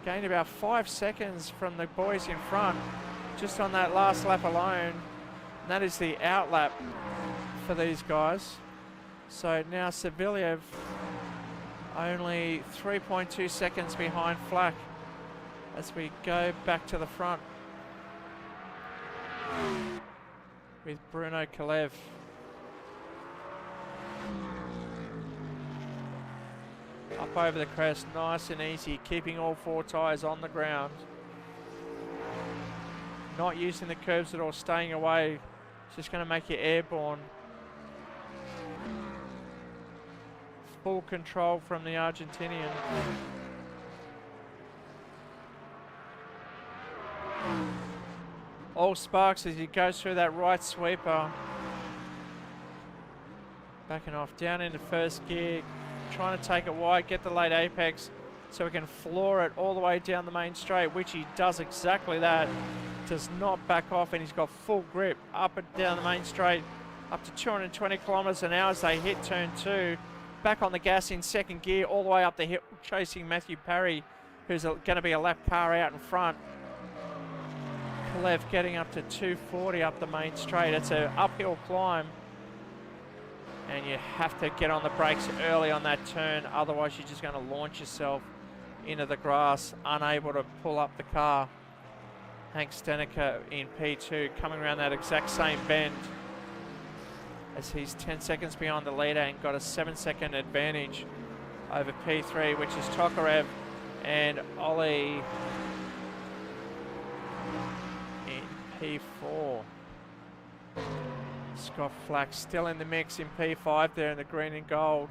gained about 5 seconds from the boys in front just on that last lap alone. And that is the out lap for these guys. So now Savelyev only 3.2 seconds behind Flack as we go back to the front with Bruno Kalev. Up over the crest, nice and easy, keeping all four tyres on the ground. Not using the curbs at all, staying away. It's just going to make you airborne. Full control from the Argentinian. All sparks as he goes through that right sweeper. Backing off, down into first gear. Trying to take it wide, get the late apex so we can floor it all the way down the main straight, which he does exactly that. Does not back off, and he's got full grip up and down the main straight, up to 220 kilometers an hour as they hit turn 2. Back on the gas in second gear, all the way up the hill, chasing Matthew Parry, who's going to be a lap car out in front. Kalev getting up to 240 up the main straight. It's an uphill climb. And you have to get on the brakes early on that turn, otherwise you're just going to launch yourself into the grass, unable to pull up the car. Henk Stenica in P2 coming around that exact same bend as he's 10 seconds behind the leader and got a 7-second advantage over P3, which is Tokarev and Ollie in P4. Scott Flack still in the mix in P5 there in the green and gold.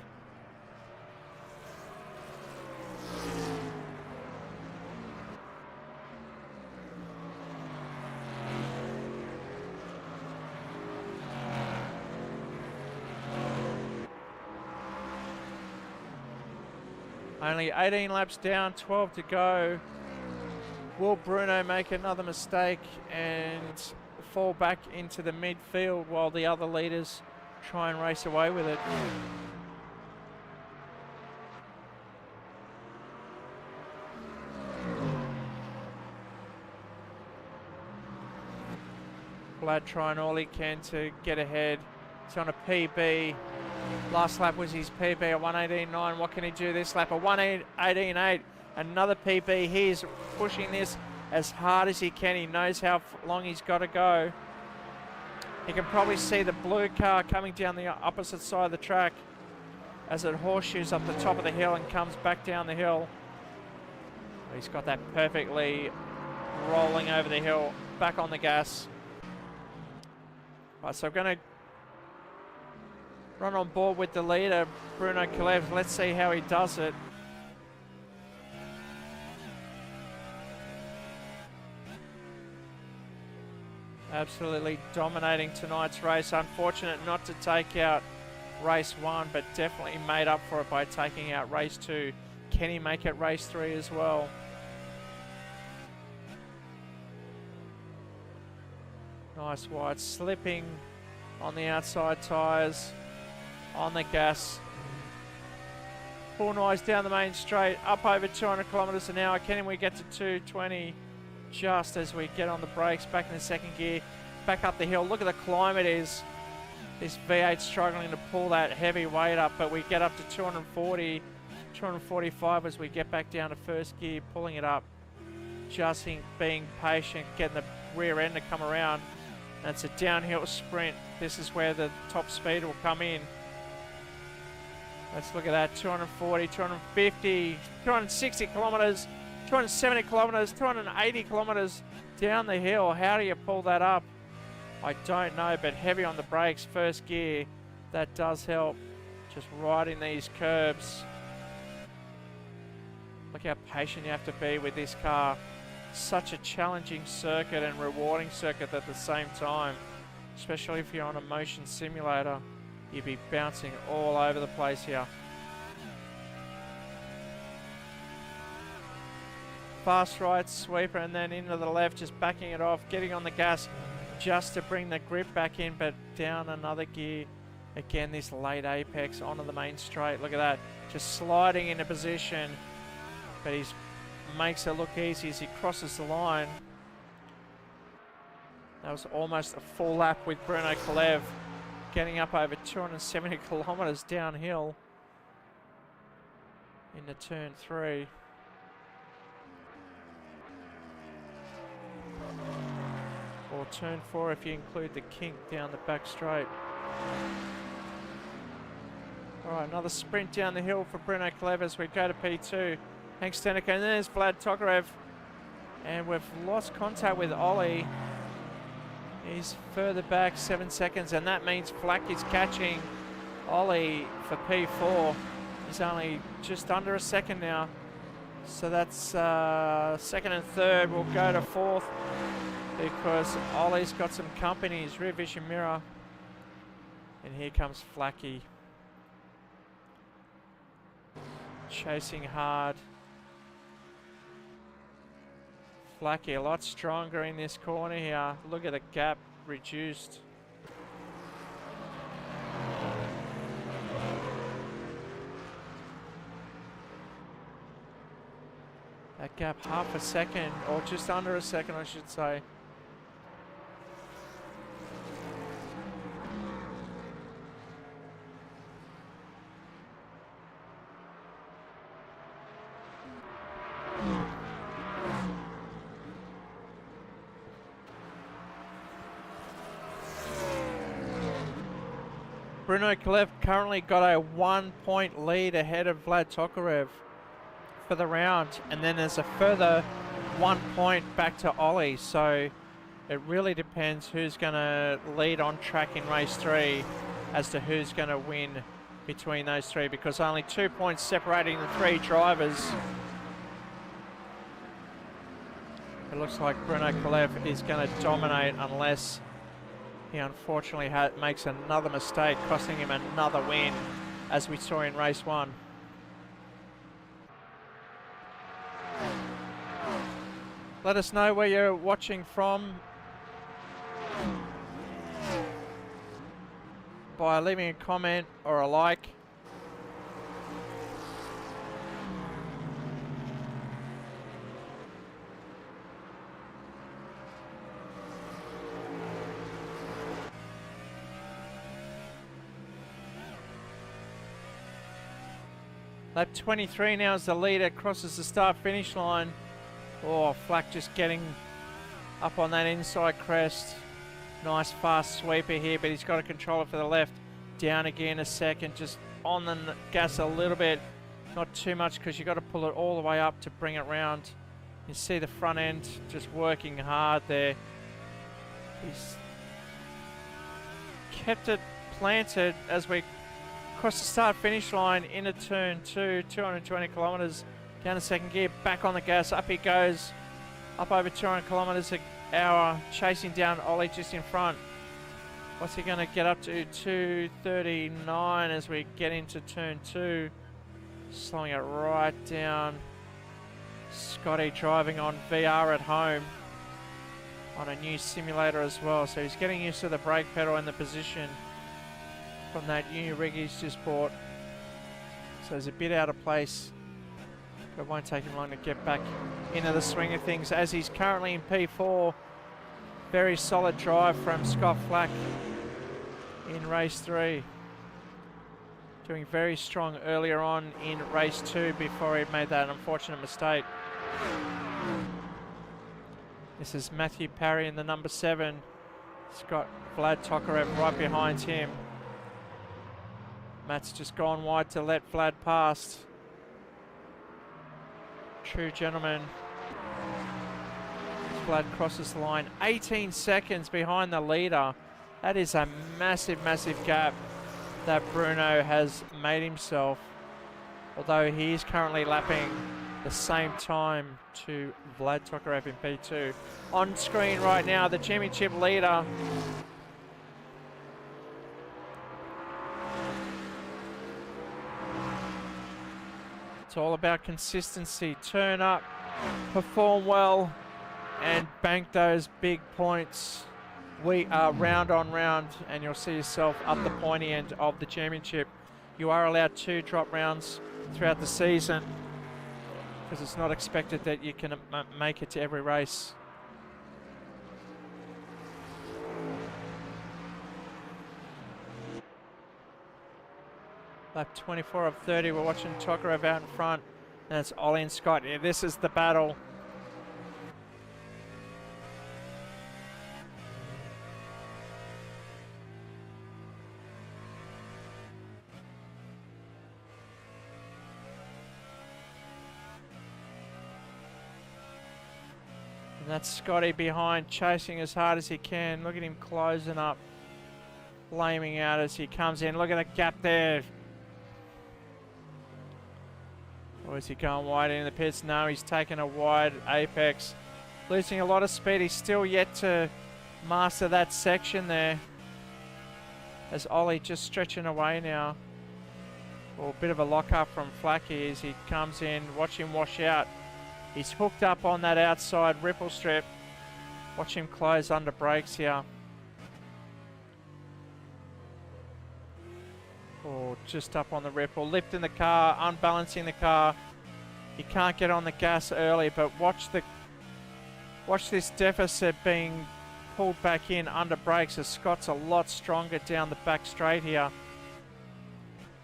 Only 18 laps down, 12 to go. Will Bruno make another mistake and fall back into the midfield while the other leaders try and race away with it? Vlad trying all he can to get ahead. He's on a PB. Last lap was his PB at 1:18.9. What can he do this lap? A 1:18.8. Another PB. He's pushing this as hard as he can. He knows how long he's got to go. You can probably see the blue car coming down the opposite side of the track as it horseshoes up the top of the hill and comes back down the hill. He's got that perfectly rolling over the hill, back on the gas. Right, so I'm going to run on board with the leader, Bruno Kalev. Let's see how he does it. Absolutely dominating tonight's race. Unfortunate not to take out race 1, but definitely made up for it by taking out race 2. Can he make it race 3 as well? Nice wide, slipping on the outside tyres, on the gas. Full noise down the main straight, up over 200 kilometres an hour. Can we get to 220 just as we get on the brakes, back in the second gear, back up the hill. Look at the climb it is. This V8 struggling to pull that heavy weight up, but we get up to 240, 245 as we get back down to first gear, pulling it up. Just being patient, getting the rear end to come around. And it's a downhill sprint. This is where the top speed will come in. Let's look at that, 240, 250, 260 kilometres, 270 kilometres, 280 kilometres down the hill. How do you pull that up? I don't know, but heavy on the brakes, first gear, that does help. Just riding these curbs. Look how patient you have to be with this car. Such a challenging circuit and rewarding circuit at the same time. Especially if you're on a motion simulator, you'd be bouncing all over the place here. Fast right, sweeper, and then into the left, just backing it off, getting on the gas just to bring the grip back in, but down another gear. Again, this late apex onto the main straight. Look at that, just sliding into position, but he makes it look easy as he crosses the line. That was almost a full lap with Bruno Kalev, getting up over 270 kilometres downhill into turn 3. Or turn 4 if you include the kink down the back straight. Alright, another sprint down the hill for Bruno Kalev as we go to P2. Hank Stenica, and there's Vlad Tokarev. And we've lost contact with Ollie. He's further back 7 seconds, and that means Flack is catching Ollie for P4. He's only just under a second now. So that's second and third. We'll go to fourth because Ollie's got some company, his rear vision mirror. And here comes Flacky. Chasing hard. Flacky a lot stronger in this corner here. Look at the gap reduced. That gap half a second, or just under a second I should say. Bruno Kalev currently got a 1-point lead ahead of Vlad Tokarev for the round, and then there's a further 1 point back to Ollie, so it really depends who's going to lead on track in race 3 as to who's going to win between those three, because only 2 points separating the three drivers. It looks like Bruno Kalev is going to dominate unless he unfortunately makes another mistake, costing him another win, as we saw in race 1. Let us know where you're watching from by leaving a comment or a like. Lap 23 now as the leader crosses the start-finish line. Oh, Flack just getting up on that inside crest. Nice fast sweeper here, but he's got to control it for the left. Down again a second, just on the gas a little bit. Not too much because you've got to pull it all the way up to bring it round. You see the front end just working hard there. He's kept it planted as we cross the start-finish line into turn 2, 220 kilometres. Down to second gear, back on the gas, up he goes. Up over 200 kilometres an hour, chasing down Ollie just in front. What's he going to get up to? 239 as we get into turn 2. Slowing it right down. Scotty driving on VR at home on a new simulator as well, so he's getting used to the brake pedal and the position from that new rig he's just bought. So he's a bit out of place, but it won't take him long to get back into the swing of things as he's currently in P4. Very solid drive from Scott Flack in race 3. Doing very strong earlier on in race 2 before he made that unfortunate mistake. This is Matthew Parry in the number 7. He's got Vlad Tokarev right behind him. Matt's just gone wide to let Vlad past. True gentleman. Vlad crosses the line. 18 seconds behind the leader. That is a massive, massive gap that Bruno has made himself. Although he is currently lapping the same time to Vlad Tokarev in P2. On screen right now, the championship leader. It's all about consistency. Turn up, perform well, and bank those big points. We are round on round, and you'll see yourself up the pointy end of the championship. You are allowed 2 drop rounds throughout the season, because it's not expected that you can make it to every race. Lap 24 of 30, we're watching Tokarev out in front, and it's Ollie and Scott. Yeah, this is the battle. And that's Scotty behind, chasing as hard as he can. Look at him closing up, flaming out as he comes in. Look at the gap there. Or is he going wide in the pits? No, he's taking a wide apex. Losing a lot of speed. He's still yet to master that section there. As Ollie just stretching away now. Well, a bit of a lock-up from Flacky as he comes in. Watch him wash out. He's hooked up on that outside ripple strip. Watch him close under brakes here. Oh, just up on the ripple. Lifting the car, unbalancing the car. He can't get on the gas early, but watch this deficit being pulled back in under brakes as Scott's a lot stronger down the back straight here.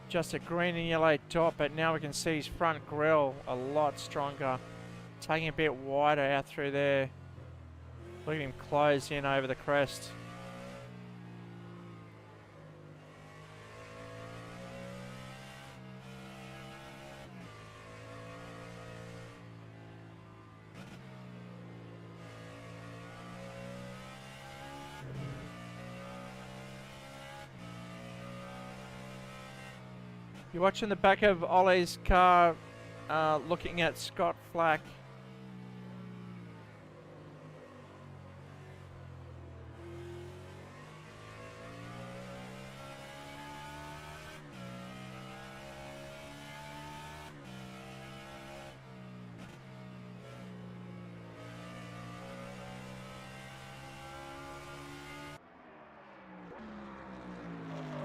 Just a green and yellow dot, but now we can see his front grille a lot stronger. Taking a bit wider out through there. Look at him close in over the crest. You're watching the back of Ollie's car, looking at Scott Flack.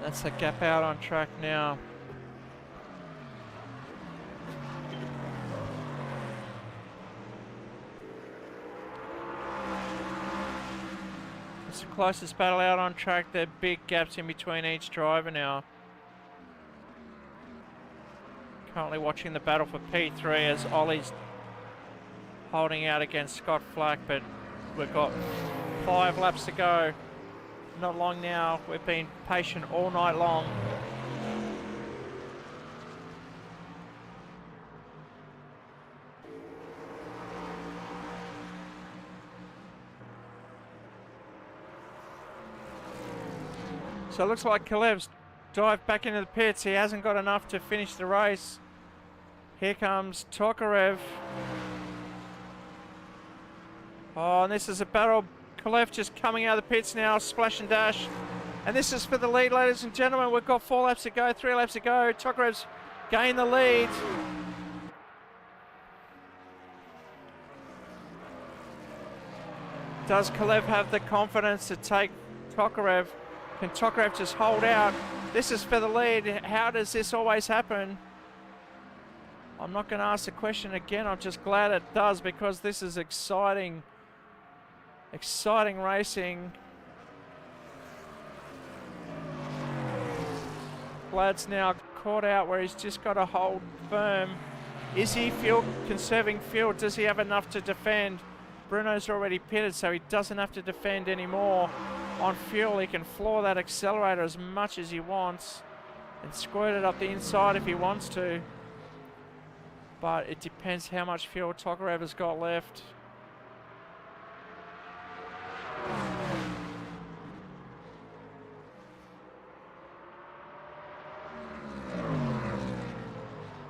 That's the gap out on track now. It's the closest battle out on track. There are big gaps in between each driver now. Currently watching the battle for P3 as Ollie's holding out against Scott Flack, but we've got 5 laps to go. Not long now. We've been patient all night long. So it looks like Kalev's dived back into the pits. He hasn't got enough to finish the race. Here comes Tokarev. Oh, and this is a battle. Kalev just coming out of the pits now, splash and dash. And this is for the lead, ladies and gentlemen. We've got 4 laps to go, 3 laps to go. Tokarev's gained the lead. Does Kalev have the confidence to take Tokarev? Can Tokarev just hold out? This is for the lead. How does this always happen? I'm not going to ask the question again. I'm just glad it does, because this is exciting. Exciting racing. Vlad's now caught out where he's just got to hold firm. Is he conserving fuel? Does he have enough to defend? Bruno's already pitted, so he doesn't have to defend anymore. On fuel, he can floor that accelerator as much as he wants and squirt it up the inside if he wants to. But it depends how much fuel Tokarev has got left.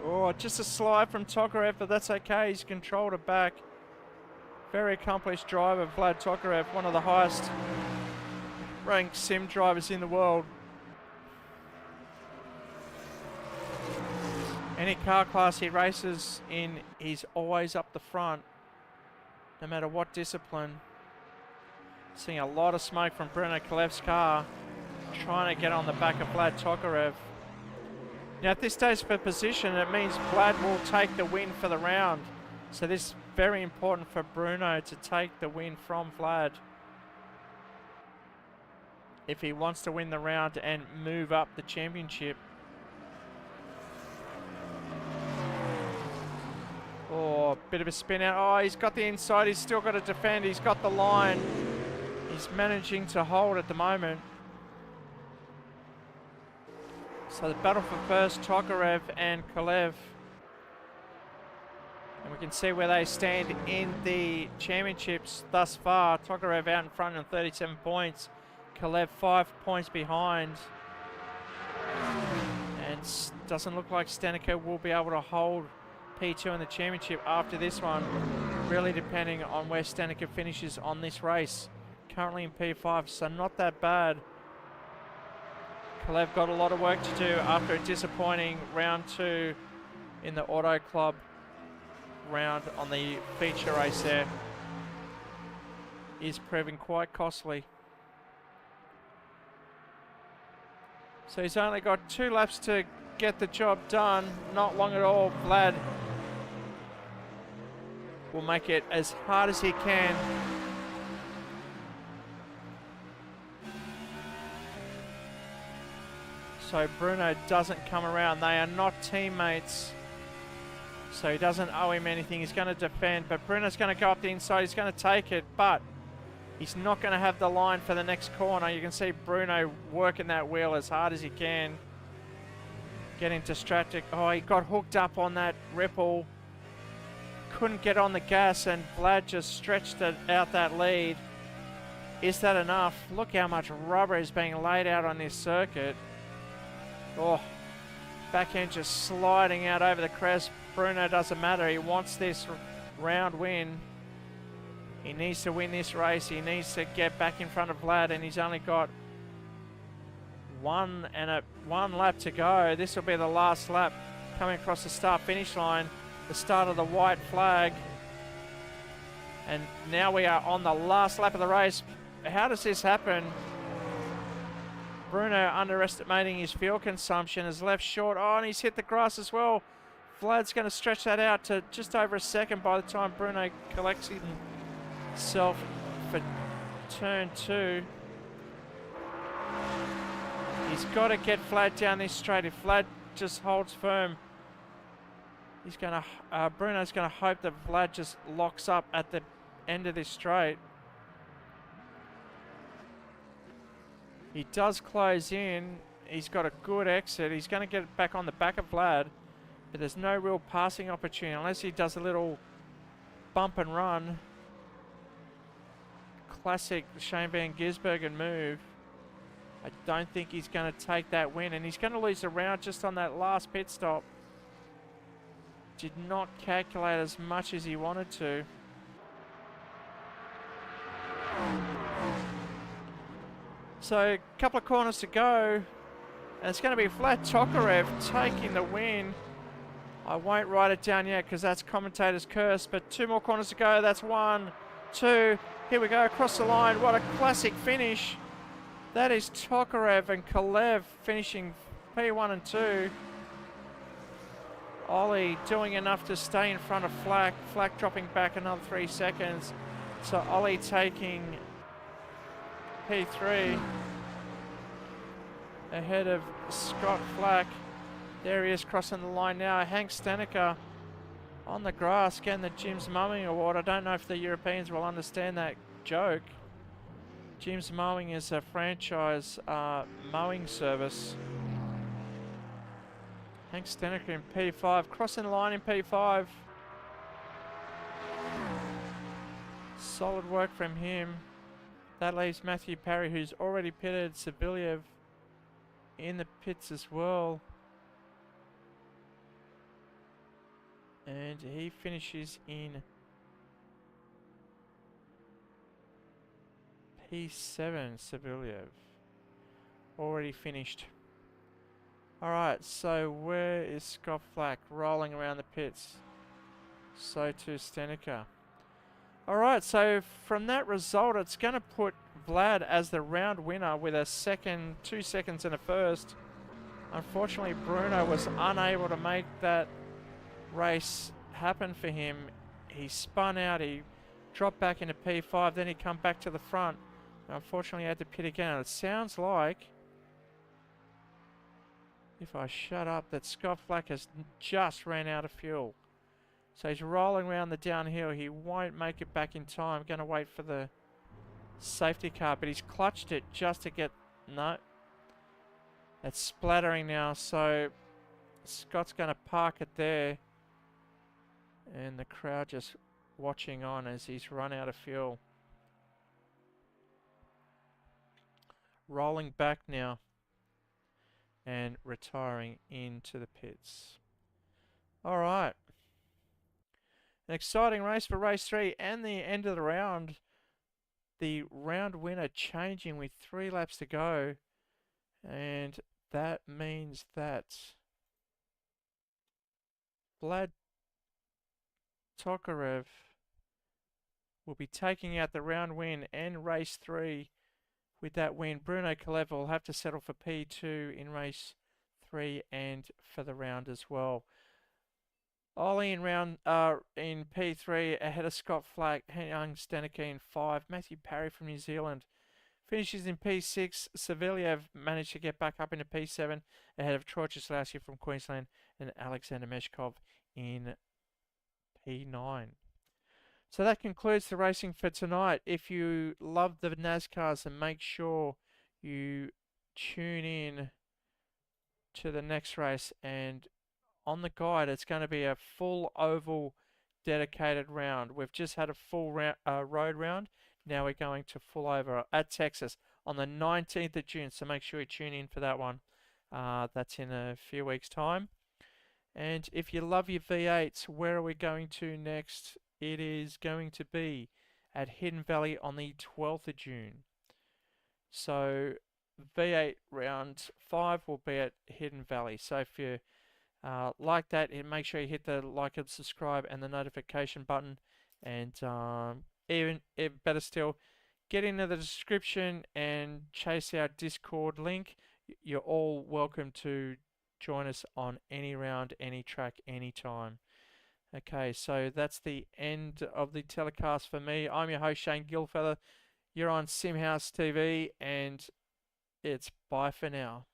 Oh, just a slide from Tokarev, but that's okay. He's controlled it back. Very accomplished driver, Vlad Tokarev, one of the highest ranked sim drivers in the world. Any car class he races in, he's always up the front, no matter what discipline. Seeing a lot of smoke from Bruno Kalev's car, trying to get on the back of Vlad Tokarev. Now at this stage for position, it means Vlad will take the win for the round. So this is very important for Bruno to take the win from Vlad if he wants to win the round and move up the championship. Oh, bit of a spin out. Oh, he's got the inside. He's still got to defend. He's got the line. He's managing to hold at the moment. So the battle for first, Tokarev and Kalev. And we can see where they stand in the championships thus far. Tokarev out in front on 37 points. Kalev 5 points behind. And doesn't look like Stanica will be able to hold P2 in the championship after this one. Really depending on where Stanica finishes on this race. Currently in P5, so not that bad. Kalev got a lot of work to do after a disappointing round 2 in the Auto Club round on the feature race there. Is proving quite costly. So he's only got 2 laps to get the job done. Not long at all. Vlad will make it as hard as he can. So Bruno doesn't come around. They are not teammates. So he doesn't owe him anything. He's going to defend. But Bruno's going to go up the inside. He's going to take it. But he's not going to have the line for the next corner. You can see Bruno working that wheel as hard as he can. Getting distracted. Oh, he got hooked up on that ripple. Couldn't get on the gas, and Vlad just stretched it out that lead. Is that enough? Look how much rubber is being laid out on this circuit. Oh, back end just sliding out over the crest. Bruno doesn't matter. He wants this round win. He needs to win this race. He needs to get back in front of Vlad, and he's only got one lap to go. This will be the last lap coming across the start-finish line. The start of the white flag. And now we are on the last lap of the race. How does this happen? Bruno underestimating his fuel consumption is left short. Oh, and he's hit the grass as well. Vlad's going to stretch that out to just over a second by the time Bruno collects himself for turn 2. He's got to get Vlad down this straight. If Vlad just holds firm, He's going to, Bruno's going to hope that Vlad just locks up at the end of this straight. He does close in. He's got a good exit. He's going to get back on the back of Vlad, but there's no real passing opportunity unless he does a little bump and run. Classic Shane Van Gisbergen move. I don't think he's going to take that win, and he's going to lose the round just on that last pit stop. Did not calculate as much as he wanted to. So a couple of corners to go, and it's going to be Vlad Tokarev taking the win. I won't write it down yet because that's commentator's curse, but 2 more corners to go. That's 1, 2. Here we go, across the line. What a classic finish. That is Tokarev and Kalev finishing P1 and 2. Ollie doing enough to stay in front of Flack. Flack dropping back another 3 seconds. So Ollie taking P3 ahead of Scott Flack. There he is crossing the line now. Hank Steneker on the grass getting the Jim's Mowing Award. I don't know if the Europeans will understand that joke. Jim's Mowing is a franchise mowing service. Hank Steneker in P5, crossing the line in P5. Solid work from him. That leaves Matthew Parry, who's already pitted, Saviliev in the pits as well. And he finishes in P7, Saviliev. Already finished. Alright, so where is Scott Flack? Rolling around the pits. So too Steneker. Alright, so from that result, it's going to put Vlad as the round winner with a second, 2 seconds and a first. Unfortunately, Bruno was unable to make that race happen for him. He spun out, he dropped back into P5, then he come back to the front. Unfortunately, he had to pit again. It sounds like, if I shut up, that Scott Flack has just ran out of fuel. So he's rolling around the downhill. He won't make it back in time. Going to wait for the safety car, but he's clutched it just to get... No. It's splattering now, so Scott's going to park it there. And the crowd just watching on as he's run out of fuel. Rolling back now and retiring into the pits. Alright. An exciting race for race 3 and the end of the round. The round winner changing with 3 laps to go. And that means that Vlad Tokarev will be taking out the round win and race 3 with that win. Bruno Kalev will have to settle for P2 in race 3 and for the round as well. Ollie in in P3 ahead of Scott Flack, Young Steneker in 5. Matthew Parry from New Zealand finishes in P6. Saviliev managed to get back up into P7 ahead of Troy Czeslowski from Queensland and Alexander Meshkov in P9. So that concludes the racing for tonight. If you love the NASCARs, then make sure you tune in to the next race. And on the guide, it's going to be a full oval dedicated round. We've just had a full road round. Now we're going to full over at Texas on the 19th of June. So make sure you tune in for that one. That's in a few weeks' time. And if you love your V8s, where are we going to next? It is going to be at Hidden Valley on the 12th of June. So V8 round 5 will be at Hidden Valley. So if you like that, make sure you hit the like and subscribe and the notification button. And even better still, get into the description and chase our Discord link. You're all welcome to join us on any round, any track, anytime. Okay, so that's the end of the telecast for me. I'm your host, Shane Gilfeather. You're on SimHaus TV, and it's bye for now.